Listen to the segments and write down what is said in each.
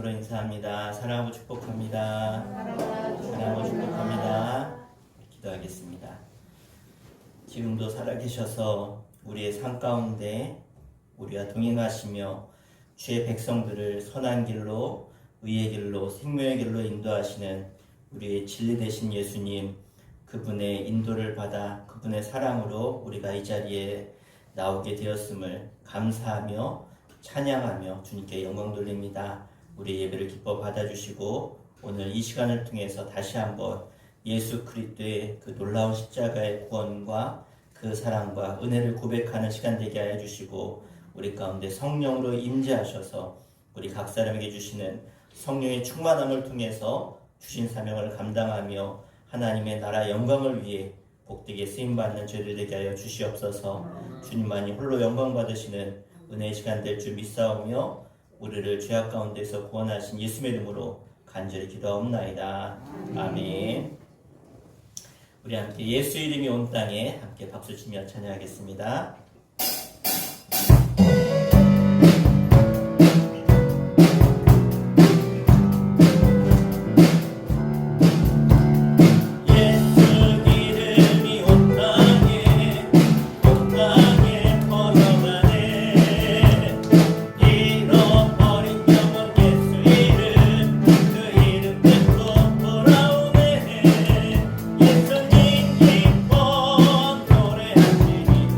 서로 인사합니다. 사랑하고 축복합니다. 사랑하고 축복합니다. 기도하겠습니다. 지금도 살아계셔서 우리의 삶 가운데 우리와 동행하시며 주의 백성들을 선한 길로, 의의 길로, 생명의 길로 인도하시는 우리의 진리 되신 예수님, 그분의 인도를 받아 그분의 사랑으로 우리가 이 자리에 나오게 되었음을 감사하며 찬양하며 주님께 영광 돌립니다. 우리 예배를 기뻐 받아주시고 오늘 이 시간을 통해서 다시 한번 예수 그리스도의 그 놀라운 십자가의 구원과 그 사랑과 은혜를 고백하는 시간 되게 하여 주시고 우리 가운데 성령으로 임재하셔서 우리 각 사람에게 주시는 성령의 충만함을 통해서 주신 사명을 감당하며 하나님의 나라 영광을 위해 복되게 쓰임받는 저희들 되게 하여 주시옵소서. 주님만이 홀로 영광 받으시는 은혜의 시간 될 줄 믿사오며 우리를 죄악 가운데서 구원하신 예수의 이름으로 간절히 기도하옵나이다. 아멘. 우리 함께 예수 이름이 온 땅에 함께 박수치며 찬양하겠습니다. 예수님 기뻐 노래하시니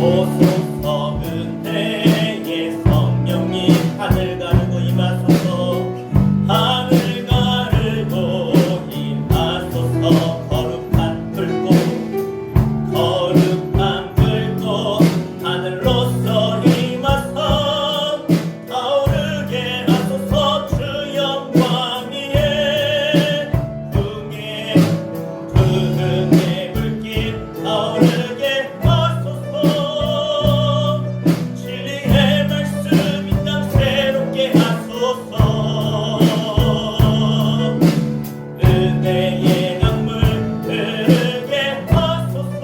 오소서 그때에 성령님 하늘 가르고 임하소서 하늘 가르고 임하소서 거룩한 불꽃 하늘로서 임하사 타오르게 하소서 주 영광 위에 흥의 불길 타오르게 하소서 진리의 말씀 이 땅 새롭게 하소서 은혜의 강물 흐르게 하소서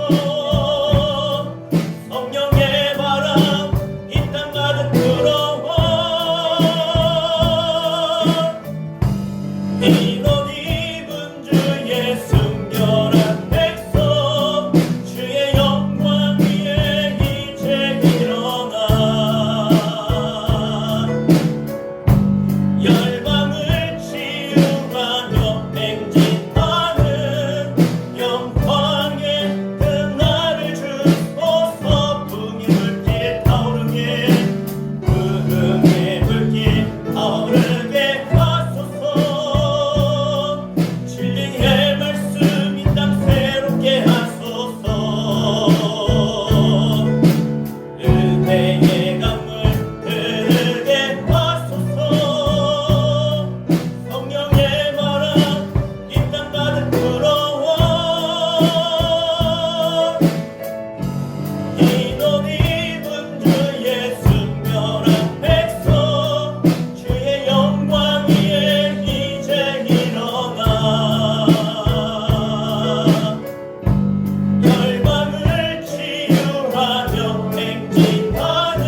성령의 바람 이 땅 가득 불어와 이런 입은 주의 순결한 백성 주의 영광 위에 이제 일어나 열방을 치유하며 행진하는 영광의 그날을 주소서 풍의 불길 타오르게 흥의 불길 타오르게 하소서 진리의 말씀 이 땅 새롭게 하소서 은혜의 강물 흐르게 하소서 성령의 바람 이 땅 가득 불어와 이옷 입은 주의 순결한 백성 주의 영광 위에 이제 일어나 열방을 치유하며 행진하는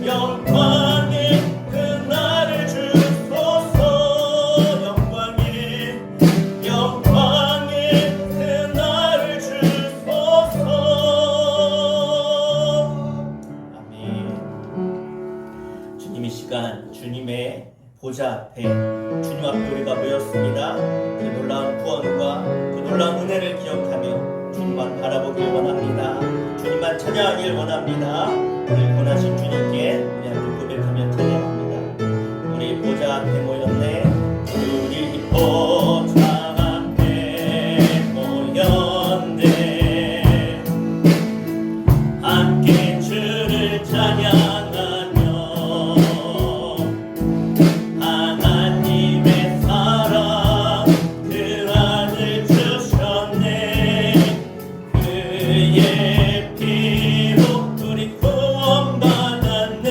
영광의 그날을 주소서 영광의 그날을 주소서 아멘. 주님 이 시간 주님의 보좌 앞에 주님 앞에 우리가 모였습니다. 그 놀라운 구원과 그 놀라운 은혜를 기억하며 주님만 바라보길 원합니다. 주님만 찬양하길 원합니다. 우리 권하신 주님께 우리 앞에 고백하며 찬양합니다. 우리 보좌 앞에 모였네. 우리 보좌 앞에 모였네. 함께 주를 찬양하며 하나님의 사랑 그 아들 주셨네. 그의 피로 우리 구원받았네.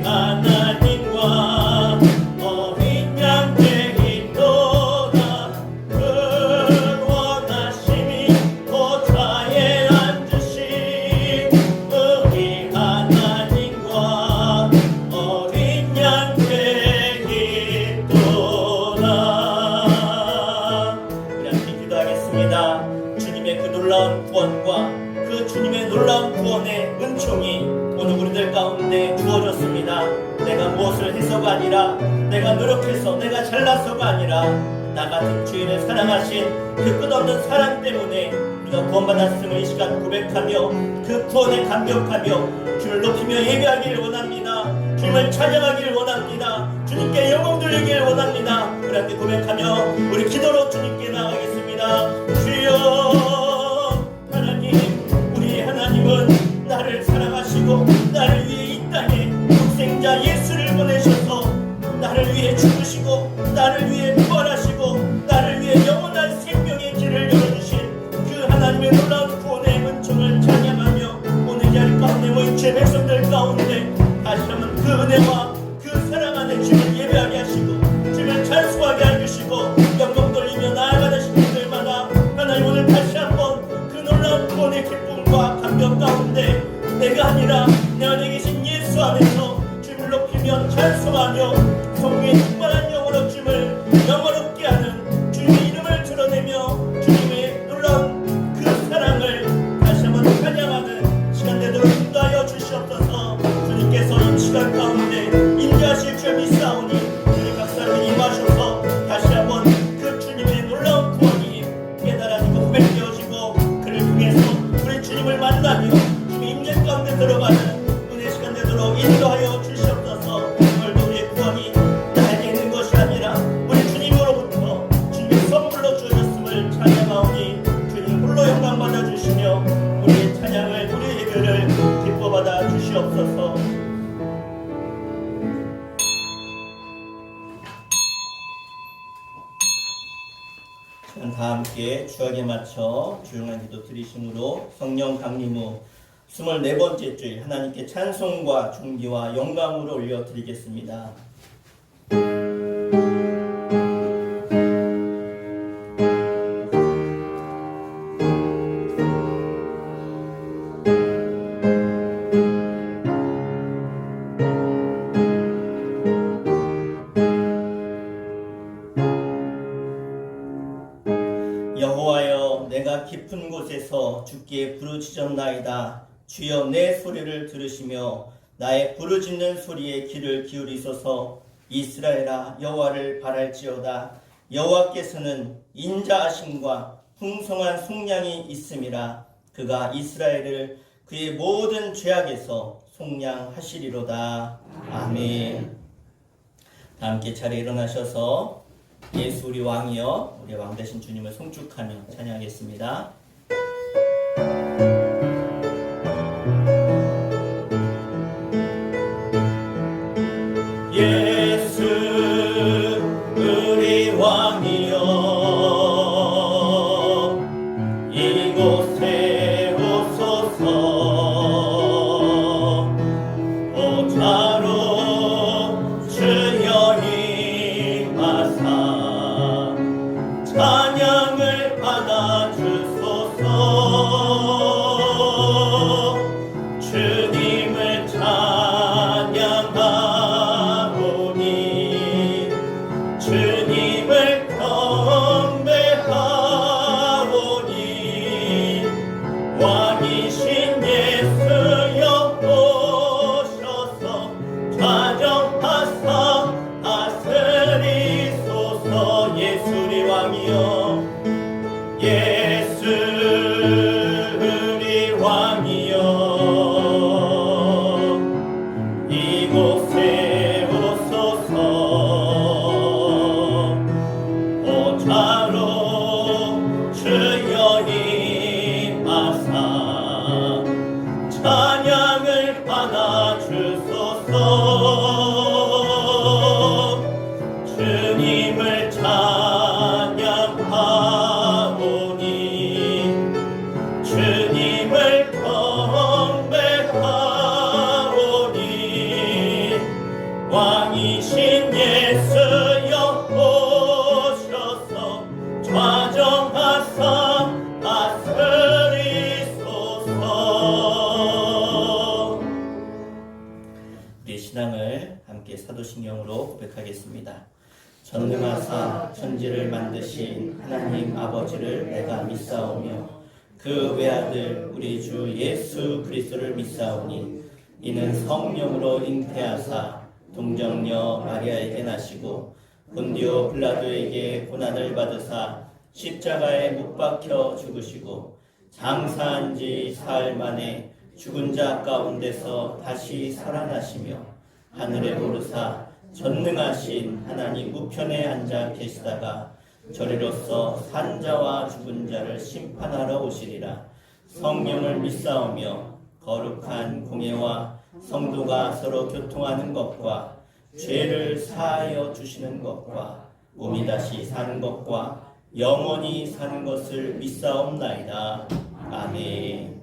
하나님과 어린 양 되있도다. 원하심이 보좌에 앉으신 우리 하나님과 어린 양 되있도다. 우리 함께 기도하겠습니다. 주님의 그 놀라운 구원과 그 주님의 놀라운 구원의 은총이 오늘 우리들 가운데 주어졌습니다. 내가 무엇을 해서가 아니라, 내가 노력해서, 내가 잘나서가 아니라, 나 같은 주인을 사랑하신 그 끝없는 사랑 때문에 우리가 구원받았음을 이 시간 고백하며 그 구원에 감격하며 주를 높이며 예배하기를 원합니다. 주님을 찬양하기를 원합니다. 주님께 영광 돌리기를 원합니다. 우리 함께 고백하며 우리 기도로 주님께 나아가겠습니다. 주여 하나님, 우리 하나님은 나를 사랑하시고 나를 위해 이 땅에 독생자 예수를 보내셔서 나를 위해 죽으시고 나를 위해 부활하시고 나를 위해 영원한 생명의 길을 열어주신 그 하나님의 놀라운 구원의 은총을 찬양하며 오늘 이 자리 가운데 모인 주의 백성들 가운데 다시 한번 그 은혜와 그 사랑 안에 주를 예배하게 하시고 주를 찬송하게 해주시고 영광 돌리며 나아가는 시간들마다 하나님 오늘 다시 한번 그 놀라운 구원의 기쁨과 감격 가운데 내가 아니라 내 안에 계신 예수 안에서 주님을 높이며 찬송하며 성령의 충만한 영으로 주님을 영원롭게 하는 주님의 이름을 드러내며 주님의 놀라운 그 사랑을 다시 한번 찬양하는 시간 되도록 인도하여 주시옵소서. 주님께서 이 시간 가운데 임재하실 줄 믿사오니 우리 각 사람이 임하셔서 다시 한번 그 주님의 놀라운 구원이 깨달아지고 고백되어지고 그를 통해서 우리 주님을 만나며 주님의 임재 가운데 들어가는 은혜 시간 되도록 인도하여 주시옵소서. 오늘도 우리의 구원이 나에게 있는 것이 아니라 우리 주님으로부터 주님의 선물로 주셨음을 찬양하오니 주님 홀로 영광 받아주시며 우리의 찬양을 우리의 예배를 기뻐 받아 주시옵소서. 다 함께 주약에 맞춰 조용한 기도 드리심으로 성령 강림 후 24번째 주일 하나님께 찬송과 존귀와 영광으로 올려드리겠습니다. 여호와여, 내가 깊은 곳에서 주께 부르짖었나이다. 주여 내 소리를 들으시며 나의 부르짖는 소리에 귀를 기울이소서. 이스라엘아, 여호와를 바랄지어다. 여호와께서는 인자하심과 풍성한 속량이 있음이라. 그가 이스라엘을 그의 모든 죄악에서 속량하시리로다. 아멘. 다 함께 차례 일어나셔서 예수 우리 왕이여, 우리 왕 되신 주님을 송축하며 찬양하겠습니다. 예수 우리 왕이여, 이곳에 오소서. 보좌로 주여 임하사 찬양을 받아주소서. 주님을 찬양하오니 주님을 경배하오니 왕이신 예수여 오셔서 좌정하사 다스리소서. 예수 우리 왕이여, 예수 우리 왕이여, 이곳에 오소서. 보좌로 주여 임하사 찬양을 받아주소서. 주님을 찬양하오니 왕이신 예수여 오셔서 좌정하사 다스리소서. 우리의 신앙을 함께 사도신경으로 고백하겠습니다. 전능하사 천지를 만드신 하나님 아버지를 내가 믿사오며 그 외아들 우리 주 예수 그리스도를 믿사오니 이는 성령으로 잉태하사 동정녀 마리아에게 나시고 본디오 빌라도에게 고난을 받으사 십자가에 못 박혀 죽으시고 장사한 지 사흘 만에 죽은 자 가운데서 다시 살아나시며 하늘에 오르사 전능하신 하나님 우편에 앉아 계시다가 저리로서 산 자와 죽은 자를 심판하러 오시리라. 성령을 믿사오며 거룩한 공예와 성도가 서로 교통하는 것과 죄를 사하여 주시는 것과 몸이 다시 사는 것과 영원히 사는 것을 믿사옵나이다. 아멘.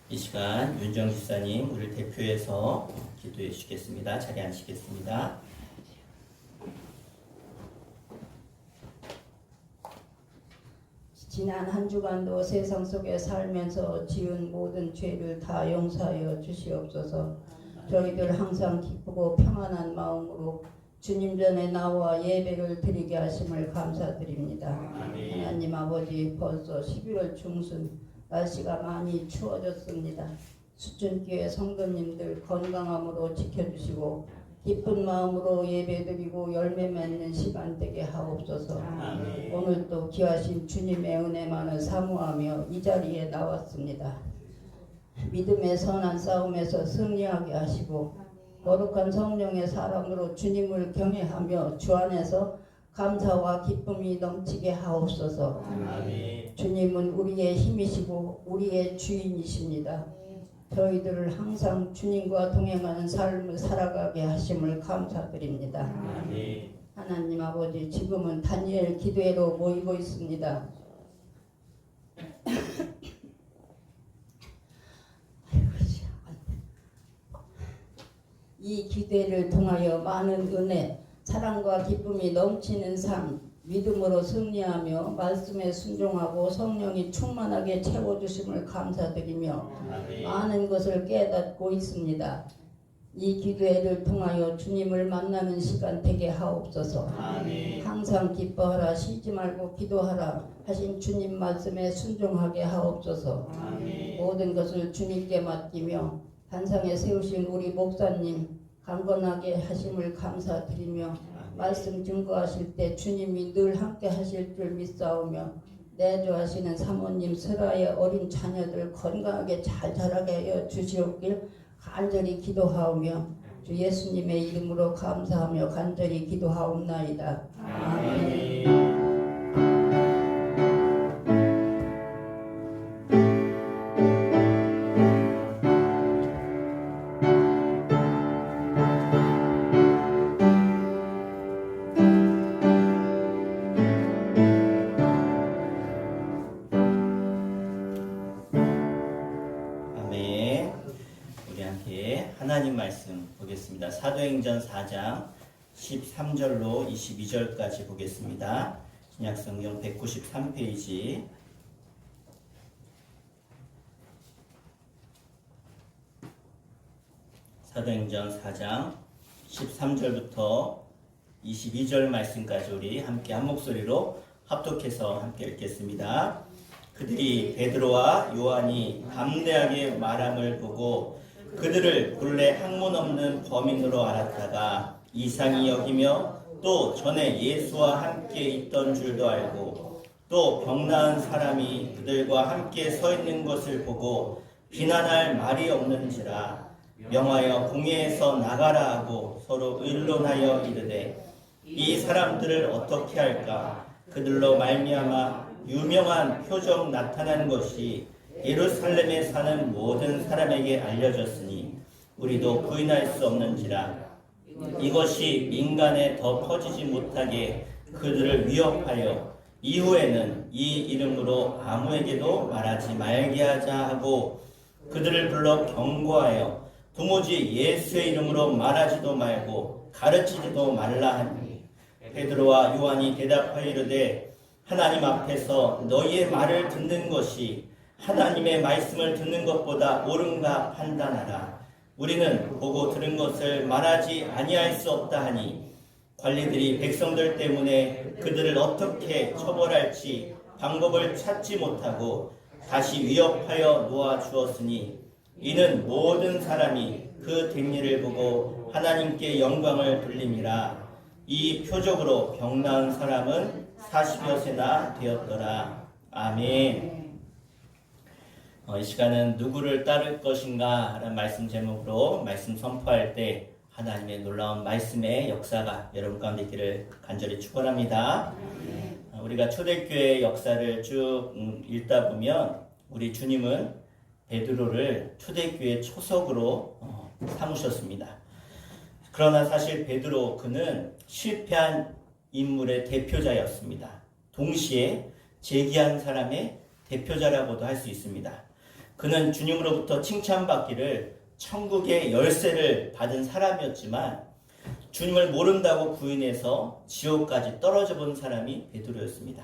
이 시간 윤정 집사님 우리를 대표해서 기도해 주시겠습니다. 자리에 앉으시겠습니다. 지난 한 주간도 세상 속에 살면서 지은 모든 죄를 다 용서하여 주시옵소서. 저희들 항상 기쁘고 평안한 마음으로 주님 전에 나와 예배를 드리게 하심을 감사드립니다. 아멘. 하나님 아버지, 벌써 11월 중순 날씨가 많이 추워졌습니다. 수천교회 성도님들 건강함으로 지켜주시고 기쁜 마음으로 예배드리고 열매 맺는 시간 되게 하옵소서. 아멘. 오늘도 귀하신 주님의 은혜만을 사모하며 이 자리에 나왔습니다. 믿음의 선한 싸움에서 승리하게 하시고 거룩한 성령의 사랑으로 주님을 경외하며 주 안에서 감사와 기쁨이 넘치게 하옵소서. 아멘. 주님은 우리의 힘이시고 우리의 주인이십니다. 저희들을 항상 주님과 동행하는 삶을 살아가게 하심을 감사드립니다. 아멘. 하나님 아버지, 지금은 다니엘 기도회로 모이고 있습니다. 이 기도회를 통하여 많은 은혜, 사랑과 기쁨이 넘치는 삶, 믿음으로 승리하며 말씀에 순종하고 성령이 충만하게 채워주심을 감사드리며 아멘. 많은 것을 깨닫고 있습니다. 이 기도회를 통하여 주님을 만나는 시간 되게 하옵소서. 아멘. 항상 기뻐하라, 쉬지 말고 기도하라 하신 주님 말씀에 순종하게 하옵소서. 아멘. 모든 것을 주님께 맡기며 단상에 세우신 우리 목사님 강건하게 하심을 감사드리며 말씀 증거하실 때 주님이 늘 함께 하실 줄 믿사오며 내조하시는 사모님 슬아의 어린 자녀들 건강하게 잘 자라게 하여 주시옵길 간절히 기도하오며 주 예수님의 이름으로 감사하며 간절히 기도하옵나이다. 아멘. 하나님 말씀 보겠습니다. 사도행전 4장 13절로 22절까지 보겠습니다. 신약성경 193페이지. 사도행전 4장 13절부터 22절 말씀까지 우리 함께 한 목소리로 합독해서 함께 읽겠습니다. 그들이 베드로와 요한이 담대하게 말함을 보고 그들을 본래 학문 없는 범인으로 알았다가 이상히 여기며 또 전에 예수와 함께 있던 줄도 알고 또 병나은 사람이 그들과 함께 서 있는 것을 보고 비난할 말이 없는지라 명하여 공회에서 나가라 하고 서로 의논하여 이르되 이 사람들을 어떻게 할까? 그들로 말미암아 유명한 표적 나타난 것이 예루살렘에 사는 모든 사람에게 알려졌으니 우리도 부인할 수 없는지라. 이것이 민간에 더 퍼지지 못하게 그들을 위협하여 이후에는 이 이름으로 아무에게도 말하지 말게 하자 하고 그들을 불러 경고하여 도무지 예수의 이름으로 말하지도 말고 가르치지도 말라 하니 베드로와 요한이 대답하여 이르되 하나님 앞에서 너희의 말을 듣는 것이 하나님의 말씀을 듣는 것보다 옳은가 판단하라. 우리는 보고 들은 것을 말하지 아니할 수 없다 하니 관리들이 백성들 때문에 그들을 어떻게 처벌할지 방법을 찾지 못하고 다시 위협하여 놓아 주었으니 이는 모든 사람이 그 댕리를 보고 하나님께 영광을 돌림이라. 이 표적으로 병 나은 사람은 40여 세나 되었더라. 아멘. 이 시간은 누구를 따를 것인가 라는 말씀 제목으로 말씀 선포할 때 하나님의 놀라운 말씀의 역사가 여러분 가운데 있기를 간절히 축원합니다. 우리가 초대교회 역사를 쭉 읽다 보면 우리 주님은 베드로를 초대교회 초석으로 삼으셨습니다. 그러나 사실 베드로 그는 실패한 인물의 대표자였습니다. 동시에 재기한 사람의 대표자라고도 할 수 있습니다. 그는 주님으로부터 칭찬받기를 천국의 열쇠를 받은 사람이었지만 주님을 모른다고 부인해서 지옥까지 떨어져 본 사람이 베드로였습니다.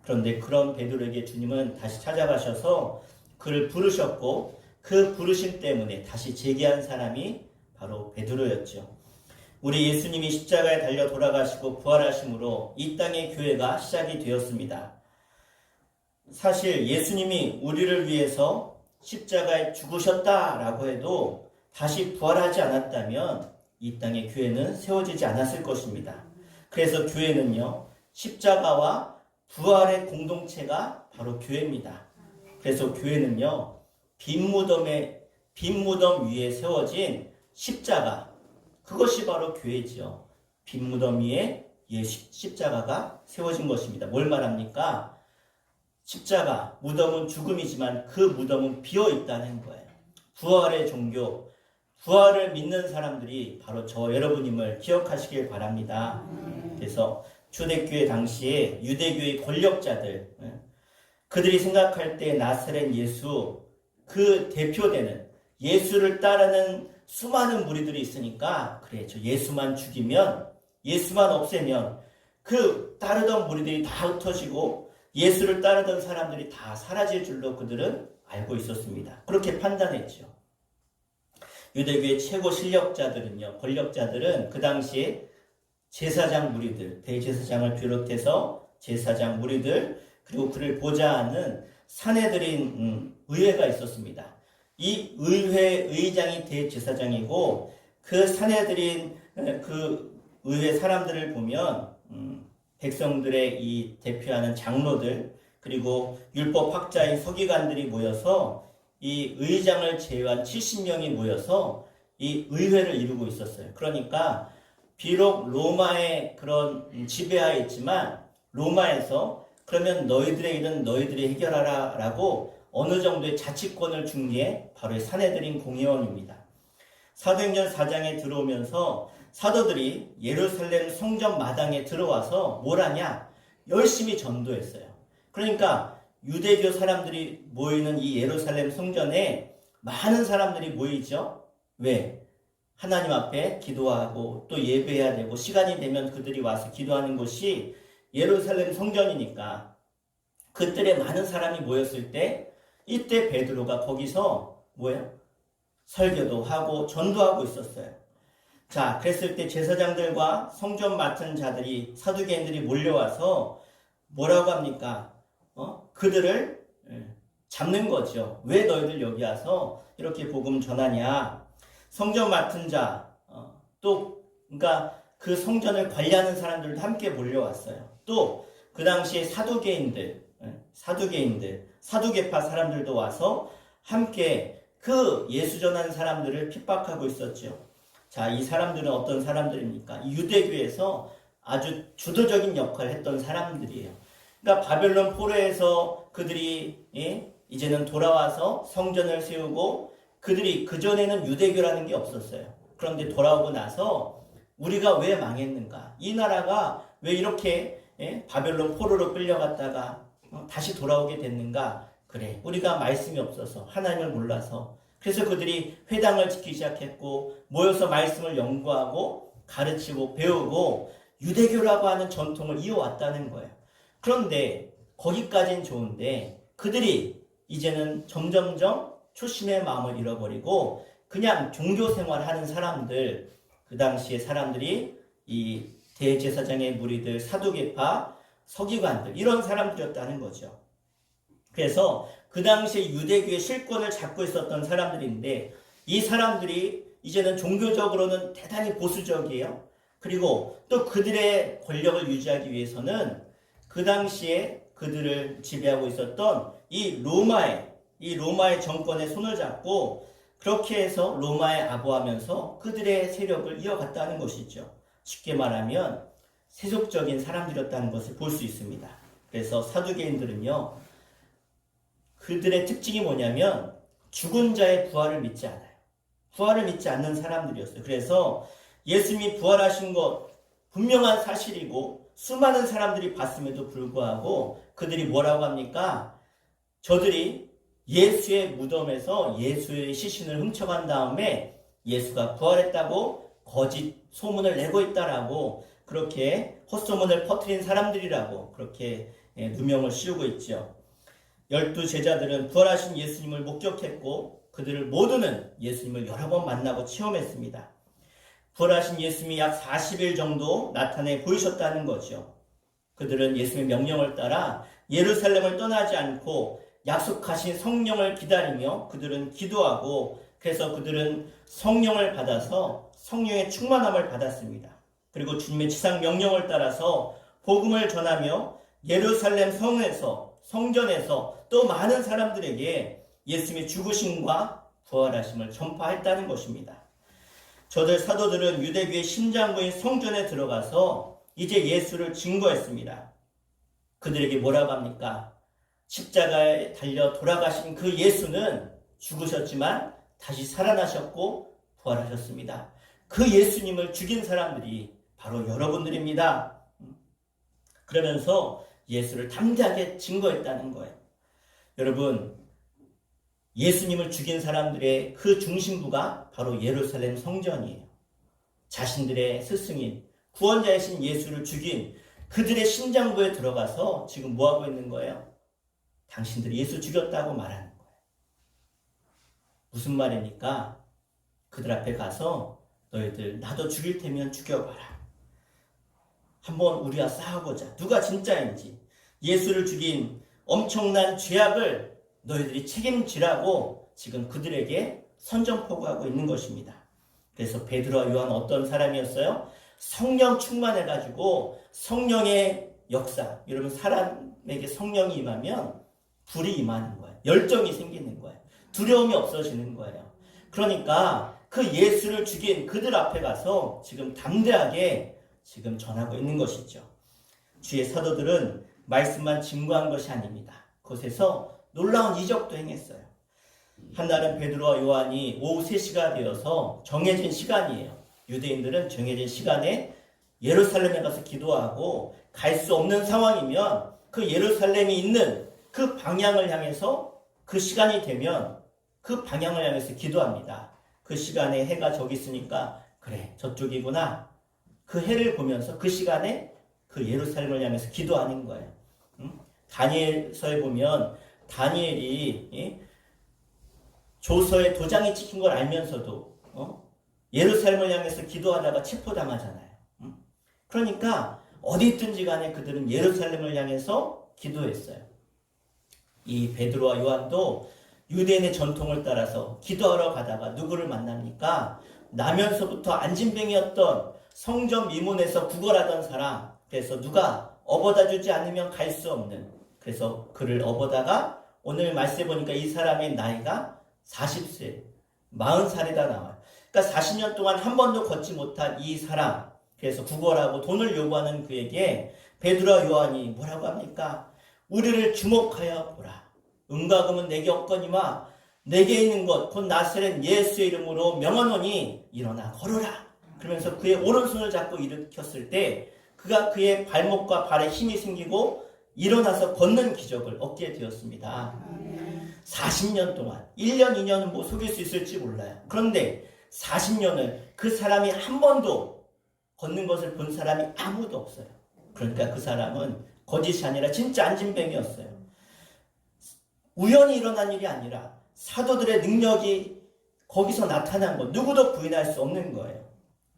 그런데 그런 베드로에게 주님은 다시 찾아가셔서 그를 부르셨고 그 부르심 때문에 다시 재기한 사람이 바로 베드로였죠. 우리 예수님이 십자가에 달려 돌아가시고 부활하심으로 이 땅의 교회가 시작이 되었습니다. 사실 예수님이 우리를 위해서 십자가에 죽으셨다라고 해도 다시 부활하지 않았다면 이 땅의 교회는 세워지지 않았을 것입니다. 그래서 교회는요, 십자가와 부활의 공동체가 바로 교회입니다. 그래서 교회는요, 빈 무덤 위에 세워진 십자가, 그것이 바로 교회지요. 빈 무덤 위에 십자가가 세워진 것입니다. 뭘 말합니까? 십자가, 무덤은 죽음이지만 그 무덤은 비어 있다는 거예요. 부활의 종교, 부활을 믿는 사람들이 바로 저 여러분임을 기억하시길 바랍니다. 그래서 초대교회 당시에 유대교의 권력자들, 그들이 생각할 때 나사렛 예수, 그 대표되는 예수를 따르는 수많은 무리들이 있으니까 그래, 저 예수만 죽이면, 예수만 없애면 그 따르던 무리들이 다 흩어지고 예수를 따르던 사람들이 다 사라질 줄로 그들은 알고 있었습니다. 그렇게 판단했죠. 유대교의 최고 실력자들은요, 권력자들은 그 당시에 제사장 무리들, 대제사장을 비롯해서 제사장 무리들, 그리고 그를 보좌하는 사내들인 의회가 있었습니다. 이 의회 의장이 대제사장이고 그 사내들인 그 의회 사람들을 보면 백성들의 이 대표하는 장로들, 그리고 율법학자인 서기관들이 모여서 이 의장을 제외한 70명이 모여서 이 의회를 이루고 있었어요. 그러니까 비록 로마의 그런 지배하에 있지만 로마에서 그러면 너희들의 일은 너희들이 해결하라 라고 어느 정도의 자치권을 준 게 바로 사내들인 공회원입니다. 사도행전 4장에 들어오면서 사도들이 예루살렘 성전 마당에 들어와서 뭘 하냐? 열심히 전도했어요. 그러니까 유대교 사람들이 모이는 이 예루살렘 성전에 많은 사람들이 모이죠. 왜? 하나님 앞에 기도하고 또 예배해야 되고 시간이 되면 그들이 와서 기도하는 곳이 예루살렘 성전이니까 그들의 많은 사람이 모였을 때 이때 베드로가 거기서 뭐예요? 설교도 하고 전도하고 있었어요. 자, 그랬을 때 제사장들과 성전 맡은 자들이, 사두개인들이 몰려와서 뭐라고 합니까? 그들을 잡는 거죠. 왜 너희들 여기 와서 이렇게 복음 전하냐? 성전 맡은 자, 그러니까 그 성전을 관리하는 사람들도 함께 몰려왔어요. 또 그 당시에 사두개인들, 사두개파 사람들도 와서 함께 그 예수 전하는 사람들을 핍박하고 있었죠. 자, 이 사람들은 어떤 사람들입니까? 이 유대교에서 아주 주도적인 역할을 했던 사람들이에요. 그러니까 바벨론 포로에서 그들이 이제는 돌아와서 성전을 세우고 그들이 그전에는 유대교라는 게 없었어요. 그런데 돌아오고 나서 우리가 왜 망했는가? 이 나라가 왜 이렇게 바벨론 포로로 끌려갔다가 다시 돌아오게 됐는가? 그래, 우리가 말씀이 없어서 하나님을 몰라서 그래서 그들이 회당을 짓기 시작했고 모여서 말씀을 연구하고 가르치고 배우고 유대교라고 하는 전통을 이어왔다는 거예요. 그런데 거기까지는 좋은데 그들이 이제는 점점점 초심의 마음을 잃어버리고 그냥 종교 생활하는 사람들, 그 당시에 사람들이 이 대제사장의 무리들, 사두개파, 서기관들 이런 사람들이었다는 거죠. 그래서 그 당시에 유대교의 실권을 잡고 있었던 사람들인데 이 사람들이 이제는 종교적으로는 대단히 보수적이에요. 그리고 또 그들의 권력을 유지하기 위해서는 그 당시에 그들을 지배하고 있었던 이 로마의 정권의 손을 잡고 그렇게 해서 로마에 아부하면서 그들의 세력을 이어갔다는 것이죠. 쉽게 말하면 세속적인 사람들이었다는 것을 볼 수 있습니다. 그래서 사두개인들은요, 그들의 특징이 뭐냐면 죽은 자의 부활을 믿지 않아요. 부활을 믿지 않는 사람들이었어요. 그래서 예수님이 부활하신 것 분명한 사실이고 수많은 사람들이 봤음에도 불구하고 그들이 뭐라고 합니까? 저들이 예수의 무덤에서 예수의 시신을 훔쳐간 다음에 예수가 부활했다고 거짓 소문을 내고 있다라고 그렇게 헛소문을 퍼뜨린 사람들이라고 그렇게 누명을 씌우고 있죠. 12 제자들은 부활하신 예수님을 목격했고 그들을 모두는 예수님을 여러 번 만나고 체험했습니다. 부활하신 예수님이 약 40일 정도 나타내 보이셨다는 거죠. 그들은 예수님의 명령을 따라 예루살렘을 떠나지 않고 약속하신 성령을 기다리며 그들은 기도하고 그래서 그들은 성령을 받아서 성령의 충만함을 받았습니다. 그리고 주님의 지상 명령을 따라서 복음을 전하며 예루살렘 성전에서 또 많은 사람들에게 예수님의 죽으심과 부활하심을 전파했다는 것입니다. 저들 사도들은 유대교의 심장부인 성전에 들어가서 이제 예수를 증거했습니다. 그들에게 뭐라고 합니까? 십자가에 달려 돌아가신 그 예수는 죽으셨지만 다시 살아나셨고 부활하셨습니다. 그 예수님을 죽인 사람들이 바로 여러분들입니다. 그러면서 예수를 담대하게 증거했다는 거예요. 여러분, 예수님을 죽인 사람들의 그 중심부가 바로 예루살렘 성전이에요. 자신들의 스승인, 구원자이신 예수를 죽인 그들의 심장부에 들어가서 지금 뭐하고 있는 거예요? 당신들이 예수 죽였다고 말하는 거예요. 무슨 말입니까? 그들 앞에 가서 너희들 나도 죽일 테면 죽여봐라. 한번 우리와 싸워보자. 누가 진짜인지. 예수를 죽인 엄청난 죄악을 너희들이 책임지라고 지금 그들에게 선전포고하고 있는 것입니다. 그래서 베드로와 요한 어떤 사람이었어요? 성령 충만해가지고 성령의 역사. 여러분 사람에게 성령이 임하면 불이 임하는 거예요. 열정이 생기는 거예요. 두려움이 없어지는 거예요. 그러니까 그 예수를 죽인 그들 앞에 가서 지금 담대하게 지금 전하고 있는 것이죠. 주의 사도들은 말씀만 증거한 것이 아닙니다. 그곳에서 놀라운 이적도 행했어요. 한날은 베드로와 요한이 오후 3시가 되어서 정해진 시간이에요. 유대인들은 정해진 시간에 예루살렘에 가서 기도하고 갈 수 없는 상황이면 그 예루살렘이 있는 그 방향을 향해서 그 시간이 되면 그 방향을 향해서 기도합니다. 그 시간에 해가 저기 있으니까 그래 저쪽이구나. 그 해를 보면서 그 시간에 그 예루살렘을 향해서 기도하는 거예요. 다니엘서에 보면 다니엘이 조서에 도장이 찍힌 걸 알면서도 예루살렘을 향해서 기도하다가 체포당하잖아요. 그러니까 어디 있든지 간에 그들은 예루살렘을 향해서 기도했어요. 이 베드로와 요한도 유대인의 전통을 따라서 기도하러 가다가 누구를 만납니까? 나면서부터 안진뱅이였던 성전 미문에서 구걸하던 사람. 그래서 누가 업어다 주지 않으면 갈 수 없는. 그래서 그를 업어다가 오늘 말씀해 보니까 이 사람의 나이가 40세, 40살이다 나와요. 그러니까 40년 동안 한 번도 걷지 못한 이 사람. 그래서 구걸하고 돈을 요구하는 그에게 베드로와 요한이 뭐라고 합니까? 우리를 주목하여 보라. 은과 금은 내게 없거니와 내게 있는 것 곧 나사렛 예수의 이름으로 명하노니 일어나 걸어라. 그러면서 그의 오른손을 잡고 일으켰을 때 그가 그의 발목과 발에 힘이 생기고 일어나서 걷는 기적을 얻게 되었습니다. 40년 동안 1년, 2년은 뭐 속일 수 있을지 몰라요. 그런데 40년을 그 사람이 한 번도 걷는 것을 본 사람이 아무도 없어요. 그러니까 그 사람은 거짓이 아니라 진짜 안진뱅이였어요. 우연히 일어난 일이 아니라 사도들의 능력이 거기서 나타난 것, 누구도 부인할 수 없는 거예요.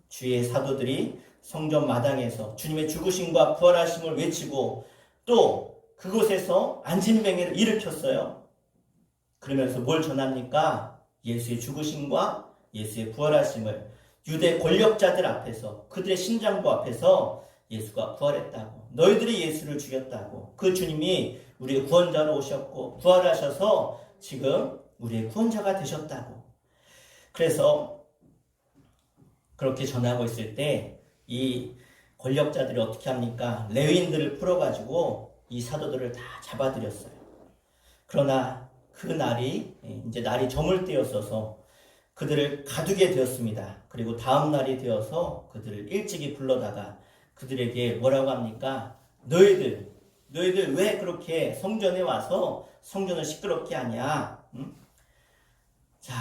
주의 사도들이 성전 마당에서 주님의 죽으심과 부활하심을 외치고 또 그곳에서 안진뱅이를 일으켰어요. 그러면서 뭘 전합니까? 예수의 죽으심과 예수의 부활하심을 유대 권력자들 앞에서, 그들의 신장부 앞에서 예수가 부활했다고, 너희들이 예수를 죽였다고, 그 주님이 우리의 구원자로 오셨고 부활하셔서 지금 우리의 구원자가 되셨다고. 그래서 그렇게 전하고 있을 때 이 권력자들이 어떻게 합니까? 레위인들을 풀어가지고 이 사도들을 다 잡아들였어요. 그러나 그 날이 이제 날이 저물 때였어서 그들을 가두게 되었습니다. 그리고 다음 날이 되어서 그들을 일찍이 불러다가 그들에게 뭐라고 합니까? 너희들 왜 그렇게 성전에 와서 성전을 시끄럽게 하냐? 응? 자,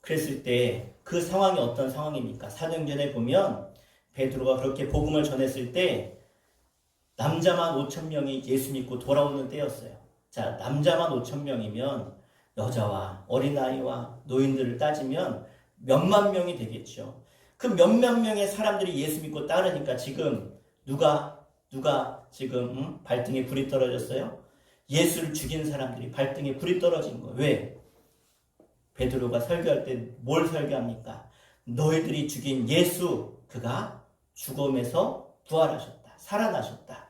그랬을 때 그 상황이 어떤 상황입니까? 사도행전에 보면 베드로가 그렇게 복음을 전했을 때 남자만 5,000명이 예수 믿고 돌아오는 때였어요. 자, 남자만 5,000명이면 여자와 어린아이와 노인들을 따지면 몇만 명이 되겠죠. 그 몇만 명의 사람들이 예수 믿고 따르니까 지금 누가 지금 발등에 불이 떨어졌어요? 예수를 죽인 사람들이 발등에 불이 떨어진 거예요. 왜? 베드로가 설교할 때 뭘 설교합니까? 너희들이 죽인 예수, 그가 죽음에서 부활하셨다. 살아나셨다.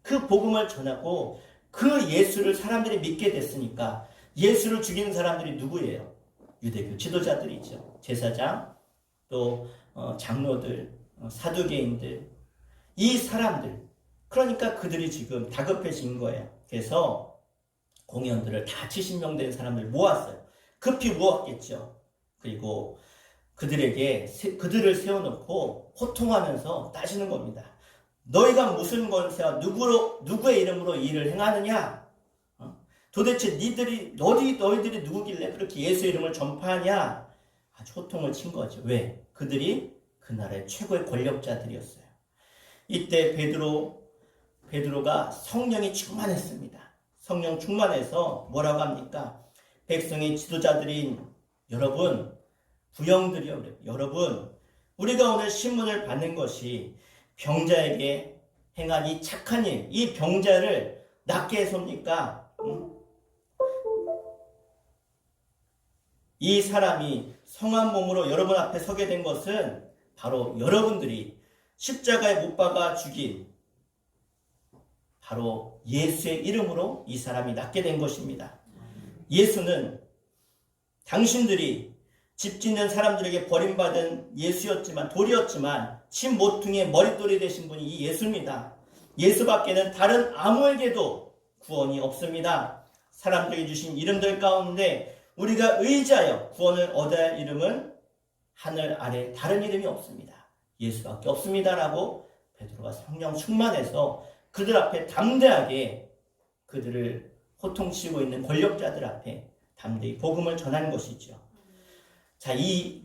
그 복음을 전하고 그 예수를 사람들이 믿게 됐으니까 예수를 죽이는 사람들이 누구예요? 유대교 지도자들이죠. 제사장, 또 장로들, 사두개인들, 이 사람들. 그러니까 그들이 지금 다급해진 거예요. 그래서 공연들을 다 70명 된 사람들 모았어요. 급히 모았겠죠. 그리고 그들을 세워놓고 호통하면서 따지는 겁니다. 너희가 무슨 권세와 누구의 이름으로 이 일을 행하느냐? 도대체 너희들이 누구길래 그렇게 예수 이름을 전파하냐? 아주 호통을 친 거죠. 왜? 그들이 그 나라의 최고의 권력자들이었어요. 이때 베드로가 성령이 충만했습니다. 성령 충만해서 뭐라고 합니까? 백성의 지도자들인 여러분, 부형들이요. 여러분, 우리가 오늘 신문을 받는 것이 병자에게 행한 이 착한 일, 이 병자를 낫게 해서입니까? 이 사람이 성한 몸으로 여러분 앞에 서게 된 것은 바로 여러분들이 십자가에 못 박아 죽인 바로 예수의 이름으로 이 사람이 낫게 된 것입니다. 예수는 당신들이 집 짓는 사람들에게 버림받은 돌이었지만 침 모퉁이의 머릿돌이 되신 분이 이 예수입니다. 예수밖에는 다른 아무에게도 구원이 없습니다. 사람들에게 주신 이름들 가운데 우리가 의지하여 구원을 얻어야 할 이름은 하늘 아래 다른 이름이 없습니다. 예수밖에 없습니다라고 베드로가 성령 충만해서 그들 앞에 담대하게 그들을 호통치고 있는 권력자들 앞에 담대히 복음을 전하는 것이죠. 자, 이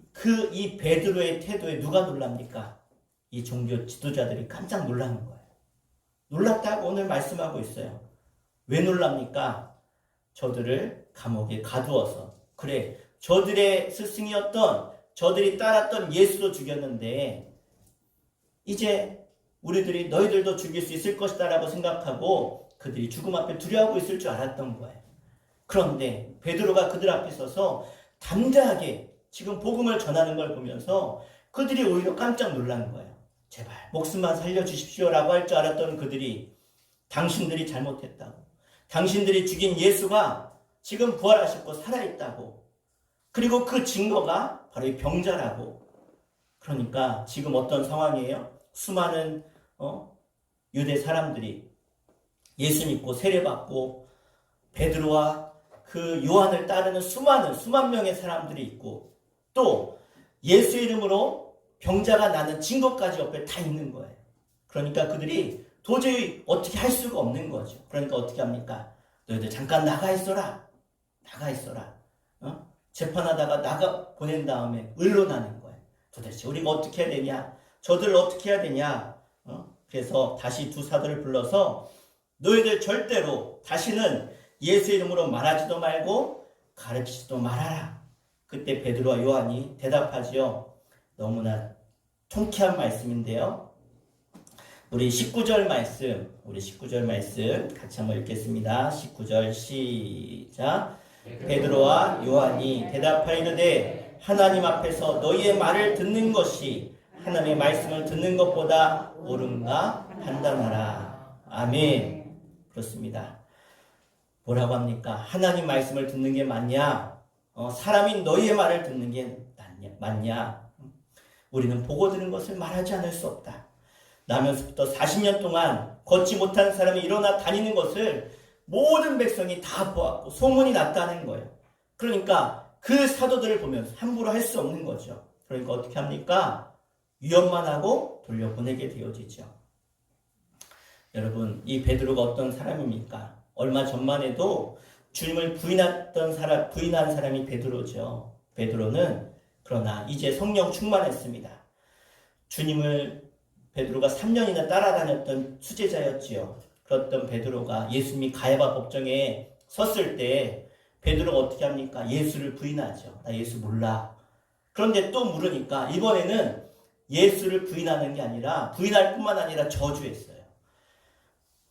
베드로의 태도에 누가 놀랍니까? 이 종교 지도자들이 깜짝 놀라는 거예요. 놀랐다고 오늘 말씀하고 있어요. 왜 놀랍니까? 저들을 감옥에 가두어서, 그래, 저들의 스승이었던, 저들이 따랐던 예수도 죽였는데 이제 우리들이 너희들도 죽일 수 있을 것이다 라고 생각하고 그들이 죽음 앞에 두려워하고 있을 줄 알았던 거예요. 그런데 베드로가 그들 앞에 서서 담대하게 지금 복음을 전하는 걸 보면서 그들이 오히려 깜짝 놀란 거예요. 제발 목숨만 살려주십시오라고 할 줄 알았던 그들이 당신들이 잘못했다고, 당신들이 죽인 예수가 지금 부활하셨고 살아있다고, 그리고 그 증거가 바로 이 병자라고. 그러니까 지금 어떤 상황이에요? 수많은 유대 사람들이 예수 믿고 세례받고 베드로와 그 요한을 따르는 수만 명의 사람들이 있고 또 예수 이름으로 병자가 나는 증거까지 옆에 다 있는 거예요. 그러니까 그들이 도저히 어떻게 할 수가 없는 거죠. 그러니까 어떻게 합니까? 너희들 잠깐 나가 있어라. 나가 있어라. 재판하다가 나가 보낸 다음에 의론하는 거예요. 도대체 우리가 어떻게 해야 되냐? 저들을 어떻게 해야 되냐? 그래서 다시 두 사도를 불러서 너희들 절대로 다시는 예수 이름으로 말하지도 말고 가르치지도 말아라. 그때 베드로와 요한이 대답하지요. 너무나 통쾌한 말씀인데요. 우리 19절 말씀 같이 한번 읽겠습니다. 19절 시작. 베드로와 요한이 대답하이르되 하나님 앞에서 너희의 말을 듣는 것이 하나님의 말씀을 듣는 것보다 옳은가 판단하라. 아멘. 그렇습니다. 뭐라고 합니까? 하나님 말씀을 듣는 게 맞냐? 사람인 너희의 말을 듣는 게 맞냐? 우리는 보고 들은 것을 말하지 않을 수 없다. 나면서부터 40년 동안 걷지 못한 사람이 일어나 다니는 것을 모든 백성이 다 보았고 소문이 났다는 거예요. 그러니까 그 사도들을 보면서 함부로 할 수 없는 거죠. 그러니까 어떻게 합니까? 위협만 하고 돌려보내게 되어지죠. 여러분, 이 베드로가 어떤 사람입니까? 얼마 전만 해도 주님을 부인한 사람이 베드로죠. 베드로는 그러나 이제 성령 충만했습니다. 베드로가 3년이나 따라다녔던 수제자였지요. 그랬던 베드로가 예수님이 가야바 법정에 섰을 때 베드로가 어떻게 합니까? 예수를 부인하죠. 나 예수 몰라. 그런데 또 물으니까 이번에는 예수를 부인하는 게 아니라 부인할 뿐만 아니라 저주했어요.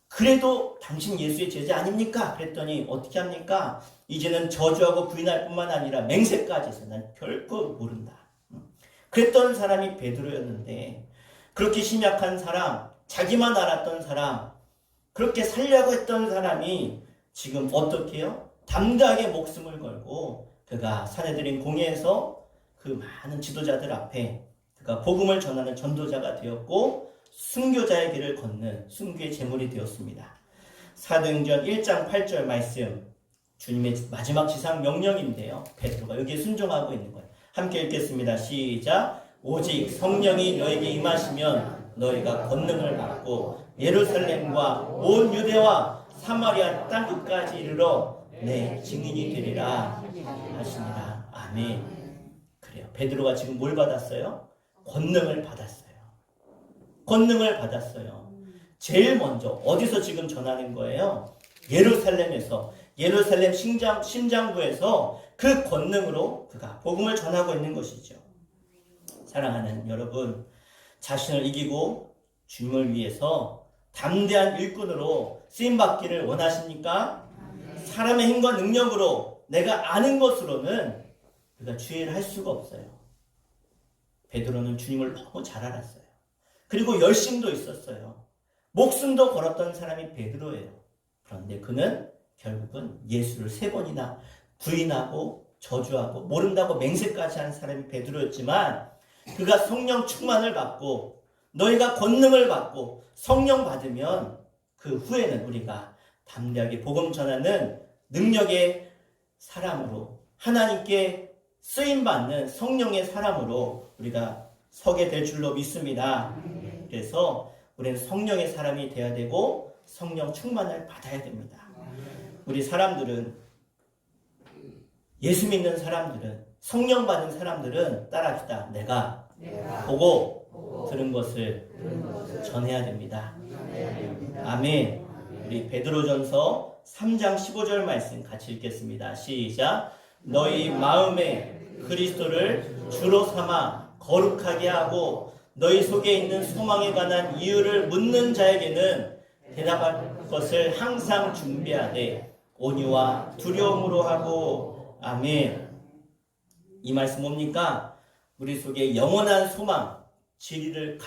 그래도 당신 예수의 제자 아닙니까? 그랬더니 어떻게 합니까? 이제는 저주하고 부인할 뿐만 아니라 맹세까지 해서 난 결코 모른다. 그랬던 사람이 베드로였는데 그렇게 심약한 사람, 자기만 알았던 사람, 그렇게 살려고 했던 사람이 지금 어떻게 해요? 담대하게 목숨을 걸고 그가 사내들인 공회에서 그 많은 지도자들 앞에 그가 복음을 전하는 전도자가 되었고 순교자의 길을 걷는 순교의 제물이 되었습니다. 사도행전 1장 8절 말씀, 주님의 마지막 지상 명령인데요. 베드로가 여기에 순종하고 있는 거예요. 함께 읽겠습니다. 시작. 오직 성령이 너에게 임하시면 너희가 권능을 받고 예루살렘과 온 유대와 사마리아 땅끝까지 이르러 내 증인이 되리라 하시니라. 아멘. 그래요. 베드로가 지금 뭘 받았어요? 권능을 받았어요. 권능을 받았어요. 제일 먼저 어디서 지금 전하는 거예요? 예루살렘에서, 예루살렘 심장부에서 그 권능으로 그가 복음을 전하고 있는 것이죠. 사랑하는 여러분, 자신을 이기고 주님을 위해서 담대한 일꾼으로 쓰임받기를 원하십니까? 사람의 힘과 능력으로 내가 아는 것으로는 우리가 주의를 할 수가 없어요. 베드로는 주님을 너무 잘 알았어요. 그리고 열심도 있었어요. 목숨도 걸었던 사람이 베드로예요. 그런데 그는 결국은 예수를 3번이나 부인하고 저주하고 모른다고 맹세까지 한 사람이 베드로였지만 그가 성령 충만을 받고 너희가 권능을 받고 성령 받으면 그 후에는 우리가 담대하게 복음 전하는 능력의 사람으로 하나님께 쓰임받는 성령의 사람으로 우리가 서게 될 줄로 믿습니다. 그래서 우리는 성령의 사람이 되어야 되고 성령 충만을 받아야 됩니다. 우리 사람들은, 예수 믿는 사람들은, 성령 받은 사람들은 따라합시다. 내가 보고 들은 것을 전해야 됩니다. 아멘. 우리 베드로전서 3장 15절 말씀 같이 읽겠습니다. 시작. 너희 마음에 그리스도를 주로 삼아 거룩하게 하고 너희 속에 있는 소망에 관한 이유를 묻는 자에게는 대답할 것을 항상 준비하되 온유와 두려움으로 하고. 아멘. 이 말씀 뭡니까? 우리 속에 영원한 소망, 진리를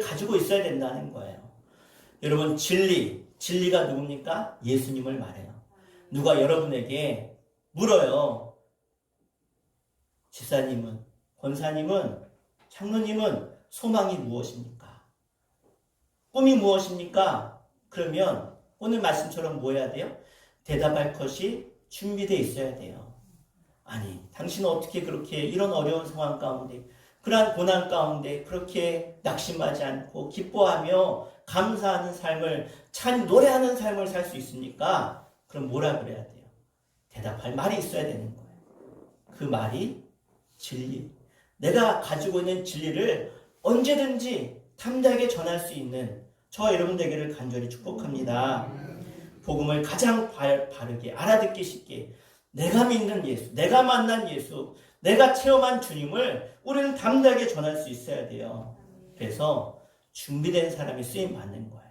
가지고 있어야 된다는 거예요. 여러분, 진리가 누굽니까? 예수님을 말해요. 누가 여러분에게 물어요. 집사님은, 권사님은, 장로님은 소망이 무엇입니까? 꿈이 무엇입니까? 그러면 오늘 말씀처럼 뭐 해야 돼요? 대답할 것이 준비되어 있어야 돼요. 아니, 당신은 어떻게 그렇게 이런 어려운 상황 가운데, 그러한 고난 가운데 그렇게 낙심하지 않고 기뻐하며 감사하는 삶을, 노래하는 삶을 살 수 있습니까? 그럼 뭐라 그래야 돼요? 대답할 말이 있어야 되는 거예요. 그 말이 진리. 내가 가지고 있는 진리를 언제든지 담대하게 전할 수 있는 저 여러분 되기를 간절히 축복합니다. 복음을 가장 바르게 알아듣기 쉽게 내가 믿는 예수, 내가 만난 예수, 내가 체험한 주님을 우리는 담대하게 전할 수 있어야 돼요. 그래서 준비된 사람이 쓰임 받는 거예요.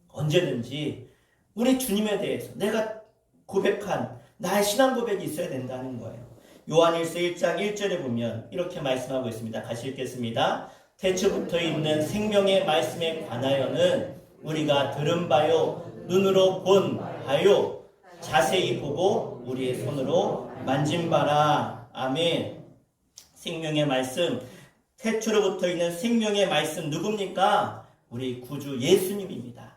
언제든지 우리 주님에 대해서 내가 고백한 나의 신앙 고백이 있어야 된다는 거예요. 요한일서 1장 1절에 보면 이렇게 말씀하고 있습니다. 같이 읽겠습니다. 태초부터 있는 생명의 말씀에 관하여는 우리가 들은 바요 눈으로 본 바요 자세히 보고 우리의 손으로 만진 바라. 아멘. 생명의 말씀, 태초로부터 있는 생명의 말씀 누굽니까? 우리 구주 예수님입니다.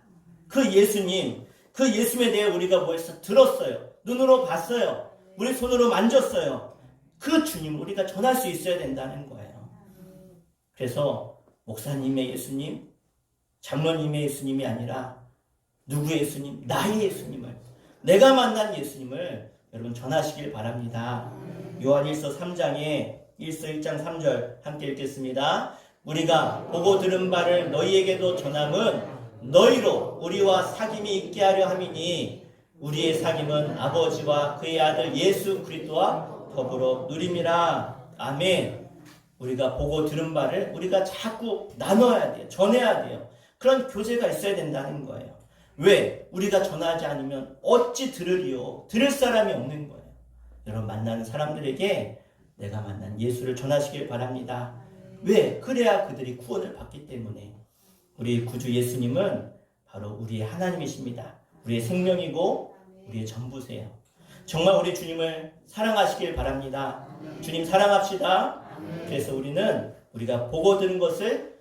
그 예수님, 그 예수님에 대해 우리가 뭐했어? 들었어요. 눈으로 봤어요. 우리 손으로 만졌어요. 그 주님 우리가 전할 수 있어야 된다는 거예요. 그래서 목사님의 예수님, 장로님의 예수님이 아니라 누구의 예수님? 나의 예수님을, 내가 만난 예수님을 여러분 전하시길 바랍니다. 요한일서 3장에 1장 3절 함께 읽겠습니다. 우리가 보고 들은 바를 너희에게도 전함은 너희로 우리와 사귐이 있게 하려 함이니 우리의 사귐은 아버지와 그의 아들 예수 그리스도와 더불어 누림이라. 아멘. 우리가 보고 들은 바를 우리가 자꾸 나눠야 돼요. 전해야 돼요. 그런 교제가 있어야 된다는 거예요. 왜? 우리가 전하지 않으면 어찌 들으리요? 들을 사람이 없는 거예요. 여러분 만나는 사람들에게 내가 만난 예수를 전하시길 바랍니다. 왜? 그래야 그들이 구원을 받기 때문에. 우리 구주 예수님은 바로 우리의 하나님이십니다. 우리의 생명이고 우리의 전부세요. 정말 우리 주님을 사랑하시길 바랍니다. 주님 사랑합시다. 그래서 우리가 보고 들은 것을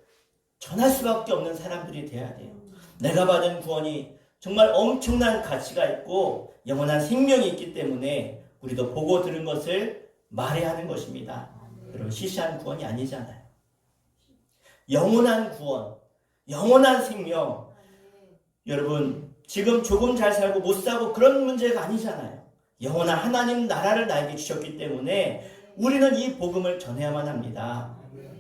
전할 수밖에 없는 사람들이 되어야 돼요. 내가 받은 구원이 정말 엄청난 가치가 있고 영원한 생명이 있기 때문에 우리도 보고 들은 것을 말해야 하는 것입니다. 여러분 시시한 구원이 아니잖아요. 영원한 구원, 영원한 생명. 여러분 지금 조금 잘 살고 못 살고 그런 문제가 아니잖아요. 영원한 하나님 나라를 나에게 주셨기 때문에 우리는 이 복음을 전해야만 합니다.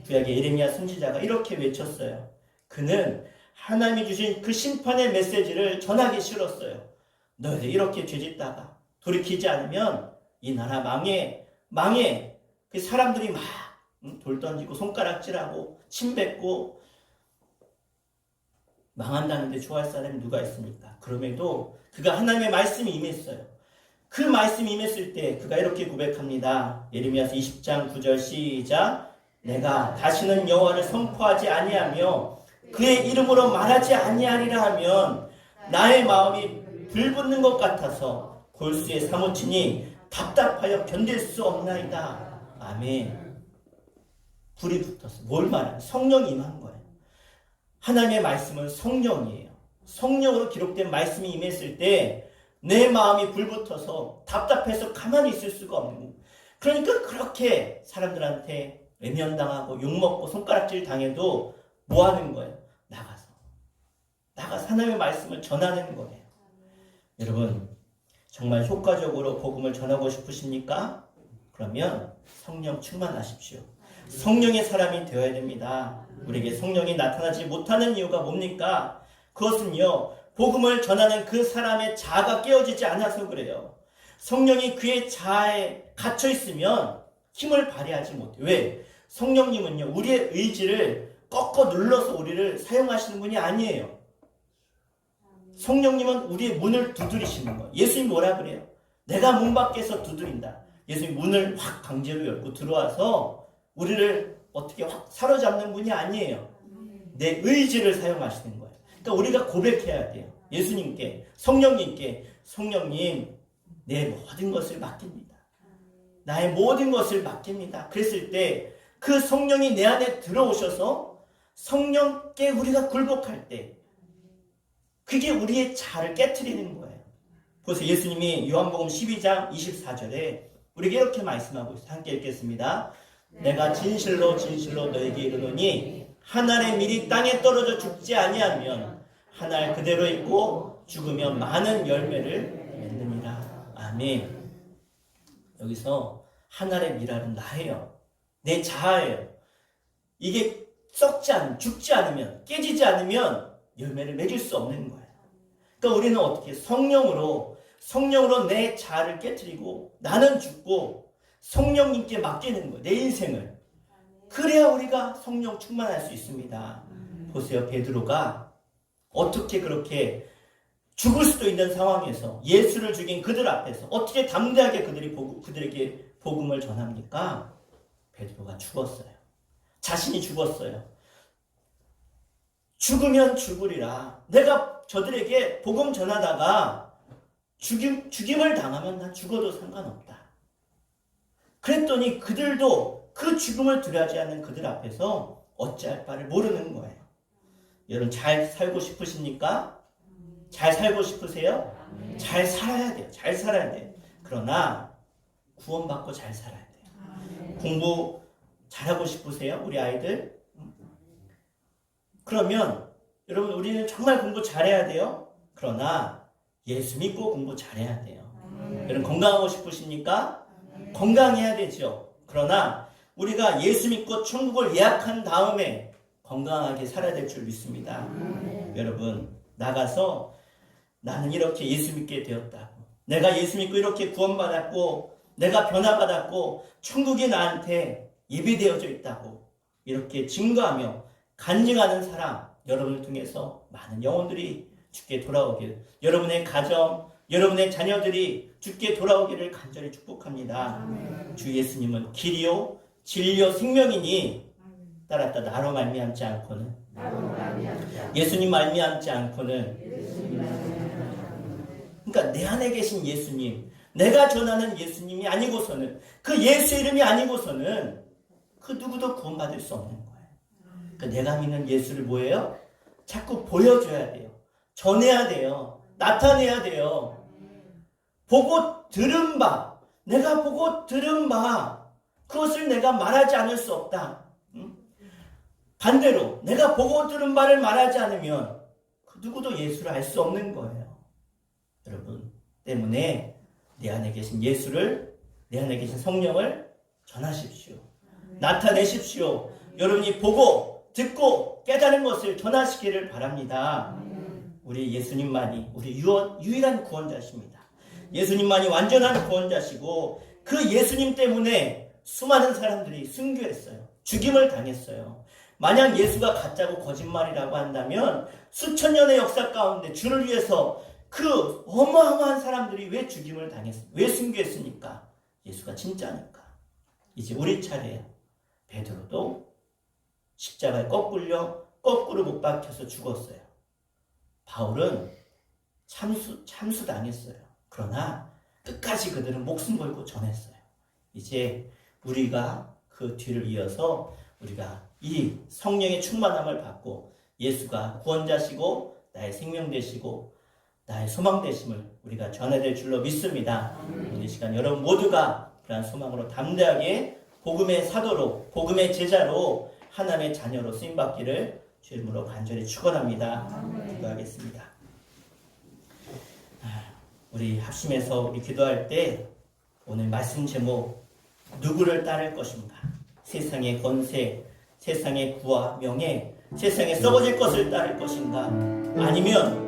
구약의 예레미야 선지자가 이렇게 외쳤어요. 그는 하나님이 주신 그 심판의 메시지를 전하기 싫었어요. 너희들 이렇게 죄짓다가 돌이키지 않으면 이 나라 망해. 그 사람들이 막 돌 던지고 손가락질하고 침 뱉고 망한다는데 좋아할 사람이 누가 있습니까? 그럼에도 그가 하나님의 말씀이 임했어요. 그 말씀이 임했을 때 그가 이렇게 고백합니다. 예레미야서 20장 9절 시작. 내가 다시는 여호와를 선포하지 아니하며 그의 이름으로 말하지 아니하리라 하면 나의 마음이 불붙는 것 같아서 골수에 사무치니 답답하여 견딜 수 없나이다. 아멘. 불이 붙었어. 뭘 말하냐? 성령이 임한 거예요. 하나님의 말씀은 성령이에요. 성령으로 기록된 말씀이 임했을 때 내 마음이 불붙어서 답답해서 가만히 있을 수가 없는 거예요. 그러니까 그렇게 사람들한테 외면당하고 욕먹고 손가락질 당해도 뭐 하는 거예요? 나가서 하나님의 말씀을 전하는 거예요. 여러분 정말 효과적으로 복음을 전하고 싶으십니까? 그러면 성령 충만하십시오. 성령의 사람이 되어야 됩니다. 우리에게 성령이 나타나지 못하는 이유가 뭡니까? 그것은요, 복음을 전하는 그 사람의 자아가 깨어지지 않아서 그래요. 성령이 그의 자아에 갇혀 있으면 힘을 발휘하지 못해요. 왜? 성령님은요, 우리의 의지를 꺾어 눌러서 우리를 사용하시는 분이 아니에요. 성령님은 우리의 문을 두드리시는 거예요. 예수님 뭐라 그래요? 내가 문 밖에서 두드린다. 예수님 문을 확 강제로 열고 들어와서 우리를 어떻게 확 사로잡는 분이 아니에요. 내 의지를 사용하시는 거예요. 그러니까 우리가 고백해야 돼요. 예수님께, 성령님께, 성령님, 내 모든 것을 맡깁니다. 나의 모든 것을 맡깁니다. 그랬을 때 그 성령이 내 안에 들어오셔서 성령께 우리가 굴복할 때 그게 우리의 자아를 깨트리는 거예요. 그래서 예수님이 요한복음 12장 24절에 우리에게 이렇게 말씀하고 있어요. 함께 읽겠습니다. 내가 진실로 진실로 너에게 이르노니 한 알의 밀이 땅에 떨어져 죽지 아니하면 한 알 그대로 있고 죽으면 많은 열매를 맺느니라. 아멘. 여기서 하늘의 미랄은 나예요. 내 자아예요. 이게 죽지 않으면, 깨지지 않으면 열매를 맺을 수 없는 거예요. 그러니까 우리는 어떻게 성령으로 내 자아를 깨트리고 나는 죽고 성령님께 맡기는 거예요. 내 인생을. 그래야 우리가 성령 충만할 수 있습니다. 보세요. 베드로가 어떻게 그렇게 죽을 수도 있는 상황에서 예수를 죽인 그들 앞에서 어떻게 담대하게 그들에게 복음을 전합니까? 베드로가 죽었어요. 자신이 죽었어요. 죽으면 죽으리라. 내가 저들에게 복음 전하다가 죽임을 당하면 난 죽어도 상관없다. 그랬더니 그들도 그 죽음을 두려워하지 않는 그들 앞에서 어찌할 바를 모르는 거예요. 여러분 잘 살고 싶으십니까? 잘 살고 싶으세요? 잘 살아야 돼요. 잘 살아야 돼요. 그러나 구원받고 잘 살아야 돼요. 공부 잘하고 싶으세요? 우리 아이들? 그러면 여러분 우리는 정말 공부 잘해야 돼요. 그러나 예수 믿고 공부 잘해야 돼요. 여러분 건강하고 싶으십니까? 건강해야 되죠. 그러나 우리가 예수 믿고 천국을 예약한 다음에 건강하게 살아야 될 줄 믿습니다. 여러분 나가서 나는 이렇게 예수 믿게 되었다고, 내가 예수 믿고 이렇게 구원받았고 내가 변화받았고 천국이 나한테 예비되어져 있다고 이렇게 증거하며 간증하는 사람, 여러분을 통해서 많은 영혼들이 주께 돌아오길, 여러분의 가정, 여러분의 자녀들이 주께 돌아오기를 간절히 축복합니다. 주 예수님은 길이요 진리요 생명이니 따랐다 나로 말미암지 않고는, 예수님 말미암지 않고는, 그러니까 내 안에 계신 예수님, 내가 전하는 예수님이 아니고서는, 그 예수 이름이 아니고서는 그 누구도 구원받을 수 없는 거예요. 그러니까 내가 믿는 예수를 뭐예요? 자꾸 보여줘야 돼요. 전해야 돼요. 나타내야 돼요. 보고 들은 바, 내가 보고 들은 바, 그것을 내가 말하지 않을 수 없다. 반대로 내가 보고 들은 바를 말하지 않으면 그 누구도 예수를 알 수 없는 거예요. 여러분 때문에 내 안에 계신 예수를, 내 안에 계신 성령을 전하십시오. 나타내십시오. 여러분이 보고 듣고 깨달은 것을 전하시기를 바랍니다. 우리 예수님만이 우리 유일한 구원자십니다. 예수님만이 완전한 구원자시고 그 예수님 때문에 수많은 사람들이 순교했어요. 죽임을 당했어요. 만약 예수가 가짜고 거짓말이라고 한다면 수천 년의 역사 가운데 주를 위해서 그 어마어마한 사람들이 왜 죽임을 당했어요? 왜 순교했습니까? 예수가 진짜니까. 이제 우리 차례예요. 베드로도 십자가에 거꾸로 못 박혀서 죽었어요. 바울은 참수 당했어요. 그러나 끝까지 그들은 목숨 걸고 전했어요. 이제 우리가 그 뒤를 이어서 우리가 이 성령의 충만함을 받고 예수가 구원자시고 나의 생명 되시고 나의 소망 되심을 우리가 전해야 될 줄로 믿습니다. 오늘 시간 여러분 모두가 그러한 소망으로 담대하게 복음의 사도로, 복음의 제자로 하나님의 자녀로 쓰임받기를 주 이름으로 간절히 축원합니다. 기도하겠습니다. 우리 합심해서 우리 기도할 때 오늘 말씀 제목 누구를 따를 것인가? 세상의 권세, 세상의 구와 명예, 세상에 썩어질 것을 따를 것인가? 아니면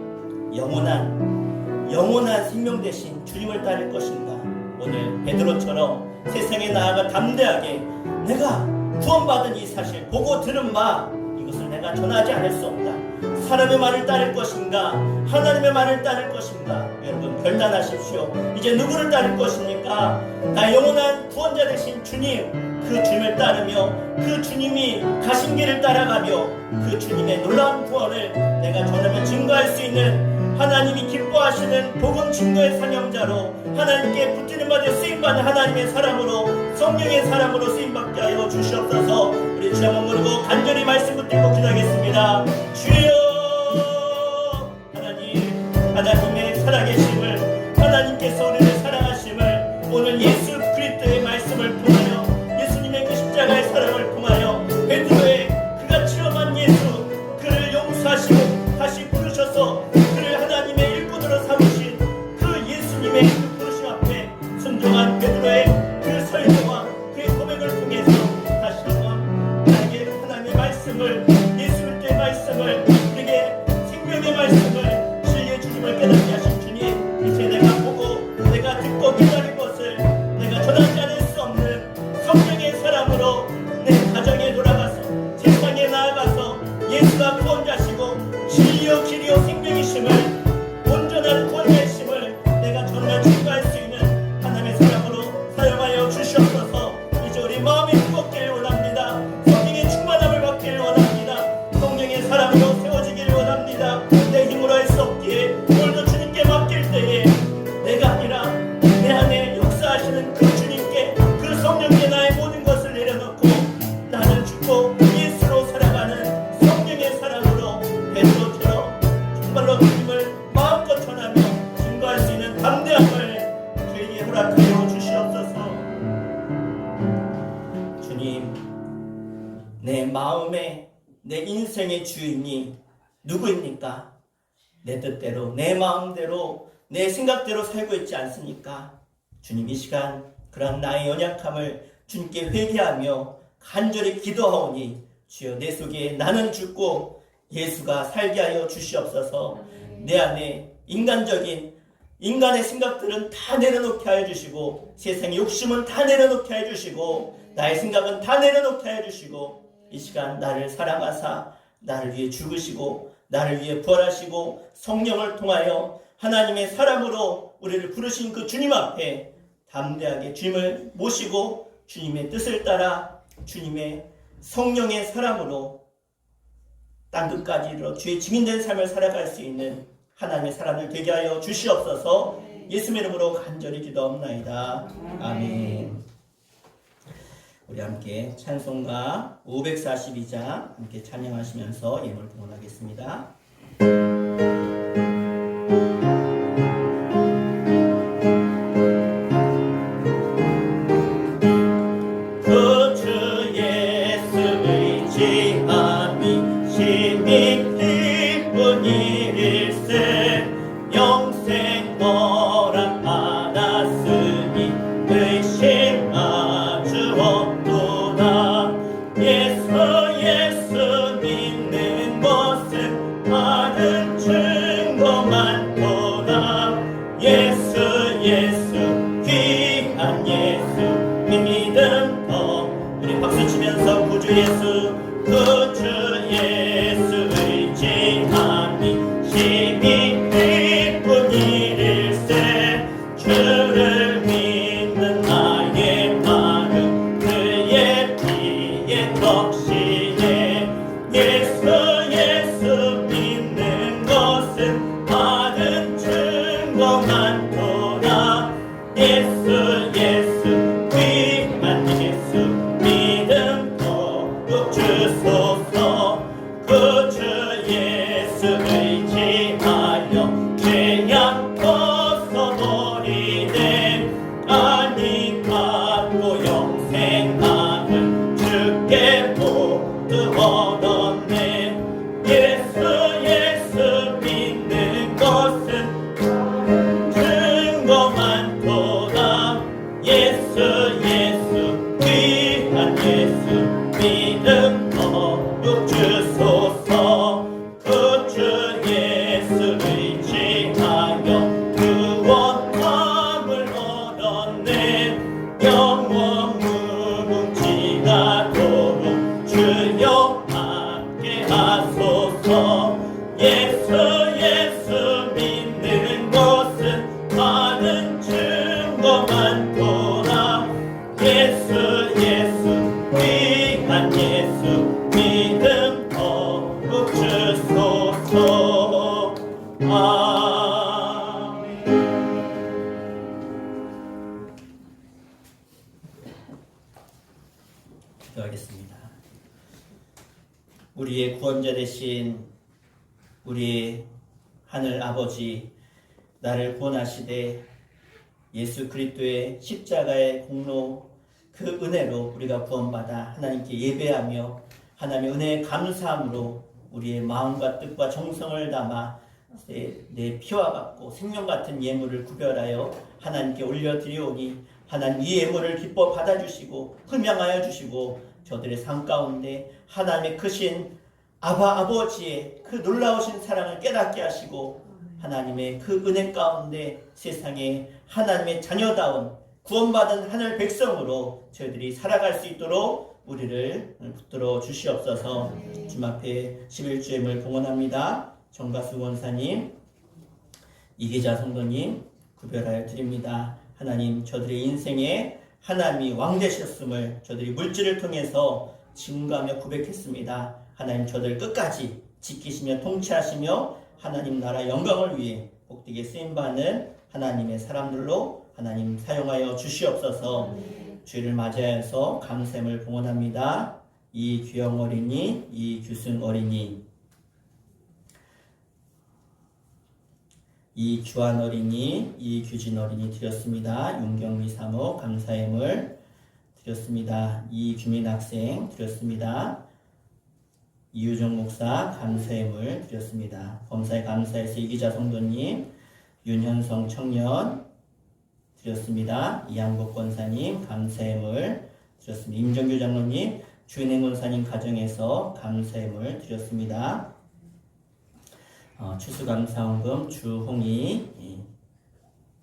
영원한 생명 대신 주님을 따를 것인가? 오늘 베드로처럼 세상에 나아가 담대하게 내가 구원받은 이 사실 보고 들은 바 이것을 내가 전하지 않을 수 없다. 사람의 말을 따를 것인가? 하나님의 말을 따를 것인가? 여러분 결단하십시오. 이제 누구를 따를 것입니까? 나의 영원한 구원자 되신 주님, 그 주님을 따르며 그 주님이 가신 길을 따라가며 그 주님의 놀라운 구원을 내가 전하며 증거할 수 있는 하나님이 기뻐하시는 복음 증거의 사명자로 하나님께 붙드는 바에 쓰임받는 하나님의 사람으로 성령의 사람으로 쓰임받게 하여 주시옵소서. 우리 주 한번 부르고 간절히 말씀 붙들고 기도하겠습니다. 주여 하나님의 살아계심을, 하나님께서 우리를 사랑하심을 오늘 예수 그리스도의 말씀을 통하여 예수님의 그 십자가의 사랑을 통하여 베드로의 그가 체험한 예수, 그를 용서하시고 다시 부르셔서 그를 하나님의 일꾼으로 삼으신 그 예수님의 그 부르심 앞에 순종한 베드로의 구원자시고 진리요 길이요 생명이심을 온전한 구원자이심을 내가 정말 증거할 수 있는 하나님의 사랑으로 사용하여 주시옵소서. 이제 우리 마음이 무겁기를 원합니다. 성령의 충만함을 받기를 원합니다. 성령의 사랑으로 세워지기를 원합니다. 내 힘으로 할 수 없기에 오늘도 주님께 맡길 때에 내가 아니라 내 안에 역사하시는 그 주님께 그 성령께 나의 모든 것을 내려놓고 나는 죽고 예수로 살아가는 성령의 사랑으로 베드로처럼 정말로 주님을 마음껏 전하며 증거할 수 있는 담대함을 저에게 허락하여 주시옵소서. 주님, 내 마음에 내 인생의 주인이 누구입니까? 내 뜻대로 내 마음대로 내 생각대로 살고 있지 않습니까? 주님, 이 시간 그런 나의 연약함을 주님께 회개하며 간절히 기도하오니 주여 내 속에 나는 죽고 예수가 살게 하여 주시옵소서. 내 안에 인간의 생각들은 다 내려놓게 하여 주시고 세상의 욕심은 다 내려놓게 하여 주시고 나의 생각은 다 내려놓게 하여 주시고 이 시간 나를 사랑하사 나를 위해 죽으시고 나를 위해 부활하시고 성령을 통하여 하나님의 사랑으로 우리를 부르신 그 주님 앞에 담대하게 주님을 모시고 주님의 뜻을 따라 주님의 성령의 사랑으로 땅끝까지 이르러 주의 증인된 삶을 살아갈 수 있는 하나님의 사람들 되게 하여 주시옵소서. 예수의 이름으로 간절히 기도합나이다. 아멘. 우리 함께 찬송가 542장 함께 찬양하시면서 예물을 봉헌하겠습니다. 기도하겠습니다. 우리의 구원자 되신 우리의 하늘 아버지, 나를 구원하시되 예수 그리스도의 십자가의 공로 그 은혜로 우리가 구원받아 하나님께 예배하며 하나님의 은혜에 감사함으로 우리의 마음과 뜻과 정성을 담아 내 피와 같고 생명 같은 예물을 구별하여 하나님께 올려드리오니 하나님 이 예물을 기뻐 받아주시고 흠양하여 주시고 저들의 삶 가운데 하나님의 크신 아버지의 그 놀라우신 사랑을 깨닫게 하시고 하나님의 그 은혜 가운데 세상에 하나님의 자녀다운 구원받은 하늘 백성으로 저희들이 살아갈 수 있도록 우리를 붙들어 주시옵소서. 주님 앞에 11주임을 봉헌합니다. 정가수 원사님, 이기자 성도님 구별하여 드립니다. 하나님, 저들의 인생에 하나님이 왕 되셨음을 저들이 물질을 통해서 증거하며 고백했습니다. 하나님, 저들 끝까지 지키시며 통치하시며 하나님 나라 영광을 위해 복되게 쓰임받는 하나님의 사람들로 하나님 사용하여 주시옵소서. 주일을 맞이하여서 감샘을 봉헌합니다. 이규영 어린이, 이규승 어린이, 이규환 어린이, 이규진 어린이 드렸습니다. 윤경미 사모 감사예물 드렸습니다. 이규민 학생 드렸습니다. 이유정 목사 감사예물 드렸습니다. 범사에 감사해서 이기자 성도님, 윤현성 청년 드렸습니다. 이양복 권사님 감사예물 드렸습니다. 임정규 장로님, 주인행 권사님 가정에서 감사예물 드렸습니다. 추수감사원금 주홍희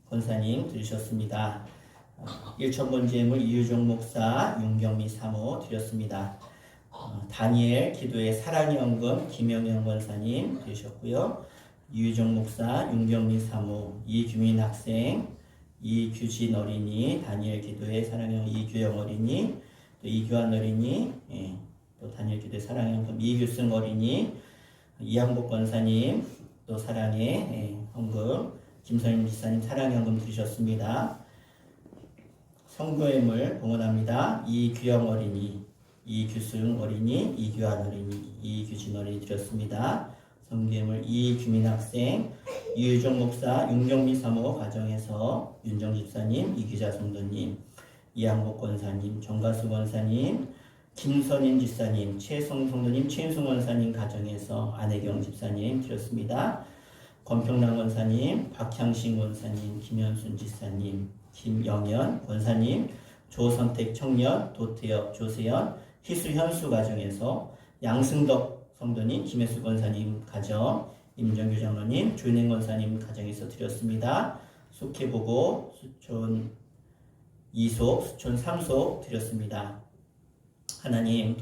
권사님 드리셨습니다. 1천번제물 이유종 목사 윤경미 사모 드렸습니다. 다니엘 기도의 사랑의 헌금 김영영 권사님 드리셨고요. 이유종 목사 윤경미 사모, 이규민 학생, 이규진 어린이, 다니엘 기도의 사랑의 헌금 이규영 어린이, 또 이규환 어린이, 또 다니엘 기도의 사랑의 헌금 이규승 어린이, 이양복 권사님, 또 사랑의 헌금 김선임 지사님 사랑의 헌금 드리셨습니다. 성교예물 봉헌합니다. 이규영 어린이, 이규승 어린이, 이규환 어린이, 이규진 어린이 드렸습니다. 성교예물 이규민 학생, 이유종 목사, 윤경미 사모 가정에서 윤정 집사님, 이기자 성도님, 이양복 권사님, 정가수 권사님, 김선인 집사님, 최성 성도님, 최인숙 권사님 가정에서 안혜경 집사님 드렸습니다. 권평란 권사님, 박향신 권사님, 김현순 집사님, 김영현 권사님, 조선택 청년, 도태엽, 조세연, 희수현수 가정에서 양승덕 성도님, 김혜수 권사님 가정, 임정규 장로님, 조인행 권사님 가정에서 드렸습니다. 속해보고 수촌 2속, 수촌 3속 드렸습니다. 하나님,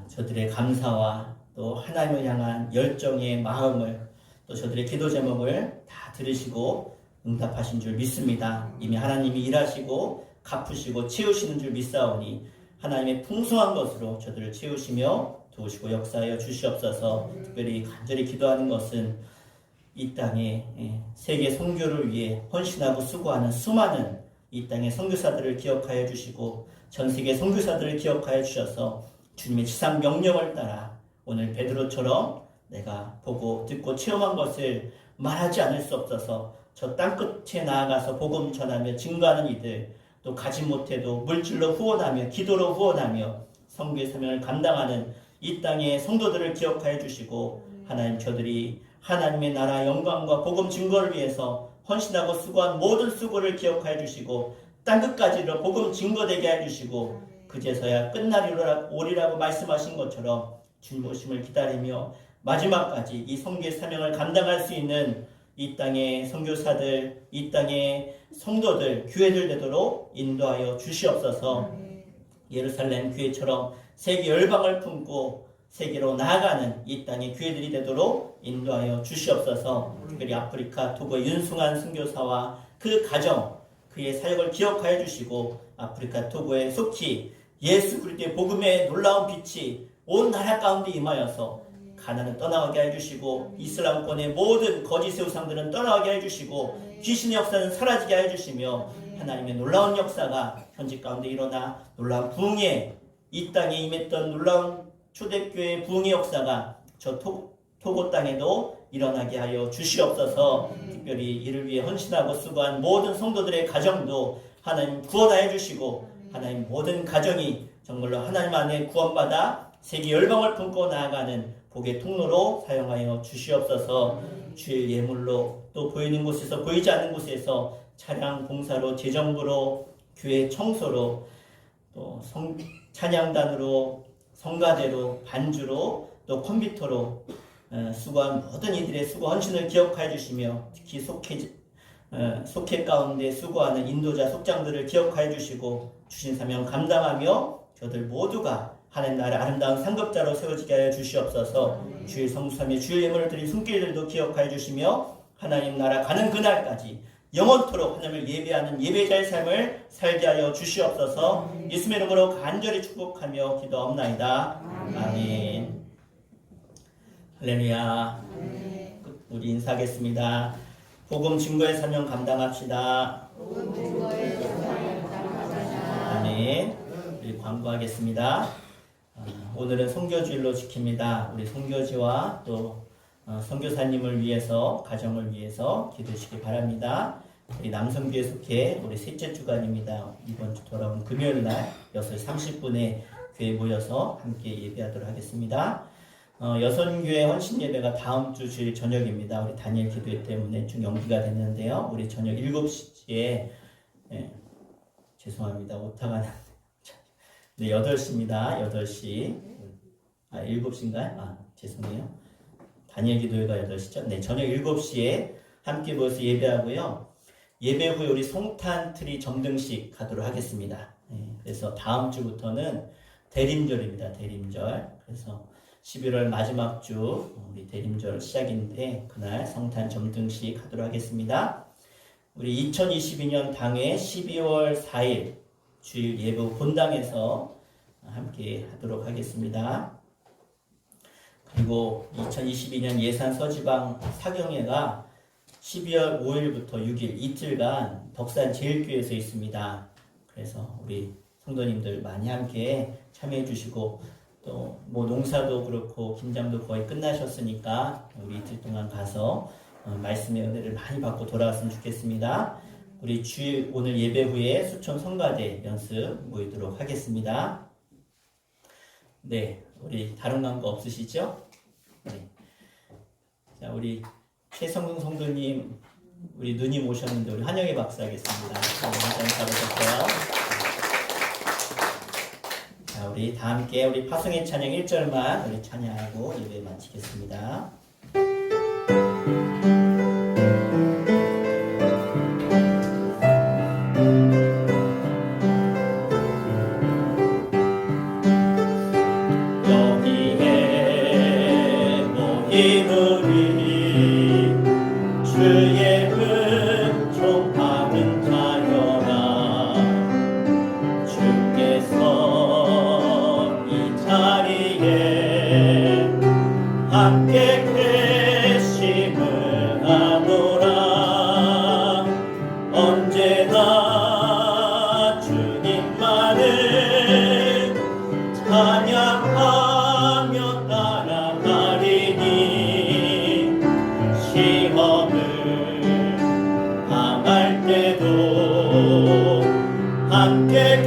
저들의 감사와 또 하나님을 향한 열정의 마음을, 또 저들의 기도 제목을 다 들으시고 응답하신 줄 믿습니다. 이미 하나님이 일하시고 갚으시고 채우시는 줄 믿사오니 하나님의 풍성한 것으로 저들을 채우시며 도우시고 역사하여 주시옵소서. 특별히 간절히 기도하는 것은 이 땅에 세계 선교를 위해 헌신하고 수고하는 수많은 이 땅의 선교사들을 기억하여 주시고 전 세계 선교사들을 기억하여 주셔서 주님의 지상 명령을 따라 오늘 베드로처럼 내가 보고 듣고 체험한 것을 말하지 않을 수 없어서 저 땅끝에 나아가서 복음 전하며 증거하는 이들, 또 가지 못해도 물질로 후원하며 기도로 후원하며 선교의 사명을 감당하는 이 땅의 성도들을 기억하여 주시고 하나님, 저들이 하나님의 나라 영광과 복음 증거를 위해서 헌신하고 수고한 모든 수고를 기억하여 주시고 땅끝까지로 복음 증거되게 해주시고 그제서야 끝날이오리라고 말씀하신 것처럼 주님 오심을 기다리며 마지막까지 이 선교의 사명을 감당할 수 있는 이 땅의 선교사들, 이 땅의 성도들, 교회들 되도록 인도하여 주시옵소서. 예루살렘 교회처럼 세계 열방을 품고 세계로 나아가는 이 땅의 교회들이 되도록 인도하여 주시옵소서. 특별히 아프리카 토고의 윤승한 선교사와 그 가정, 그의 사역을 기억하여 주시고 아프리카 토고에 속히 예수 그리스도의 복음의 놀라운 빛이 온 나라 가운데 임하여서 가나안을 떠나가게 해주시고 이슬람권의 모든 거짓의 우상들은 떠나가게 해주시고 귀신의 역사는 사라지게 해주시며 하나님의 놀라운 역사가 현지 가운데 일어나 놀라운 부흥의 이 땅에 임했던 놀라운 초대교회의 부흥의 역사가 저 토고 땅에도 일어나게 하여 주시옵소서. 특별히 이를 위해 헌신하고 수고한 모든 성도들의 가정도 하나님 구원하여 주시고 하나님 모든 가정이 정말로 하나님 안에 구원받아 세계 열방을 품고 나아가는 복의 통로로 사용하여 주시옵소서. 주의 예물로 또 보이는 곳에서 보이지 않는 곳에서 차량 봉사로 재정부로 교회 청소로 또 찬양단으로 성가대로 반주로 또 컴퓨터로 수고한 모든 이들의 수고 헌신을 기억하여 주시며 특히 속회 가운데 수고하는 인도자 속장들을 기억하여 주시고 주신 사명 감당하며 저들 모두가 하나님 나라의 아름다운 상급자로 세워지게 하여 주시옵소서. 주의 성수함에 주의 예물을 드린 손길들도 기억하여 주시며 하나님 나라 가는 그날까지 영원토록 하나님을 예배하는 예배자의 삶을 살게 하여 주시옵소서. 예수님의 이름으로 간절히 축복하며 기도하옵나이다. 아멘. 할렐루야. 우리 인사하겠습니다. 복음 증거의 사명 감당합시다. 아멘. 우리 광고하겠습니다. 오늘은 선교주일로 지킵니다. 우리 선교지와 또 선교사님을 위해서, 가정을 위해서 기도하시기 바랍니다. 우리 남성교회 속해 우리 셋째 주간입니다. 이번 주 돌아온 금요일 날 6시 30분에 교회에 모여서 함께 예배하도록 하겠습니다. 여선교회 헌신 예배가 다음 주 주일 저녁입니다. 우리 다니엘 기도회 때문에 좀 연기가 됐는데요. 우리 저녁 7시에 죄송합니다. 오타가 났네요. 네, 8시입니다. 8시. 7시인가요? 죄송해요. 다니엘 기도회가 8시죠? 네, 저녁 7시에 함께 모여서 예배하고요. 예배 후에 우리 송탄트리 점등식 가도록 하겠습니다. 네, 그래서 다음 주부터는 대림절입니다. 대림절. 그래서 11월 마지막 주 우리 대림절 시작인데 그날 성탄 점등식 하도록 하겠습니다. 우리 2022년 당회 12월 4일 주일 예배 본당에서 함께 하도록 하겠습니다. 그리고 2022년 예산 서지방 사경회가 12월 5일부터 6일 이틀간 덕산 제일교회에서 있습니다. 그래서 우리 성도님들 많이 함께 참여해 주시고 또 뭐 농사도 그렇고 김장도 거의 끝나셨으니까 우리 이틀 동안 가서 말씀의 은혜를 많이 받고 돌아왔으면 좋겠습니다. 우리 주일 오늘 예배 후에 수천 성가대 연습 모이도록 하겠습니다. 네, 우리 다른 광고 없으시죠? 네. 자, 우리 최성근 성도님, 우리 누님 오셨는데 우리 환영의 박수 하겠습니다. 한번 잡으셨어요. 자, 우리 다 함께 우리 파송의 찬양 1절만 우리 찬양하고 예배 마치겠습니다. 여기에 모인 우리 주의 은총 받은 자여라. 주께서 이 자리에 함께 계심을 아노라. 언제나 주님만을 찬양하며 따라가리니 시험을 당할 때도 함께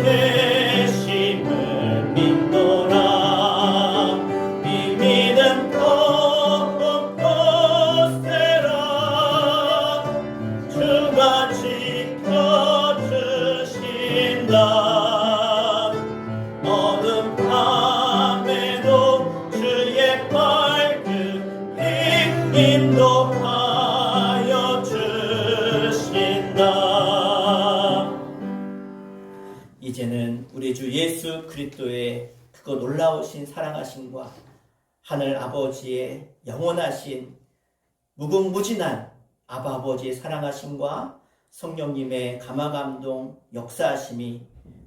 계심을 믿노라. 이 믿음 꼭 세라. 주가 지켜주신다. 어둠 밤에도 주의 밝은 빛 인도하여 주신다. 이제는 우리 주 예수 그리스도의 그거 놀라우신 사랑하심과 하늘 아버지의 영원하신 무궁무진한 아바 아버지의 사랑하심과 성령님의 감화감동 역사하심이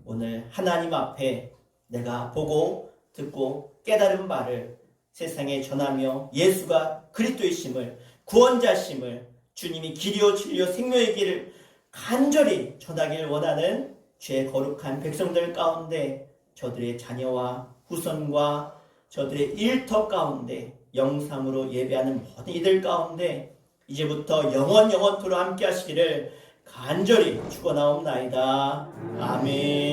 오늘 하나님 앞에 내가 보고 듣고 깨달은 바를 세상에 전하며 예수가 그리스도이심을 구원자심을 주님이 길이요 진리요 생명의 길을 간절히 전하기를 원하는 죄 거룩한 백성들 가운데 저들의 자녀와 후손과 저들의 일터 가운데 영상으로 예배하는 모든 이들 가운데 이제부터 영원토록 함께 하시기를 간절히 축원하옵나이다. 아멘.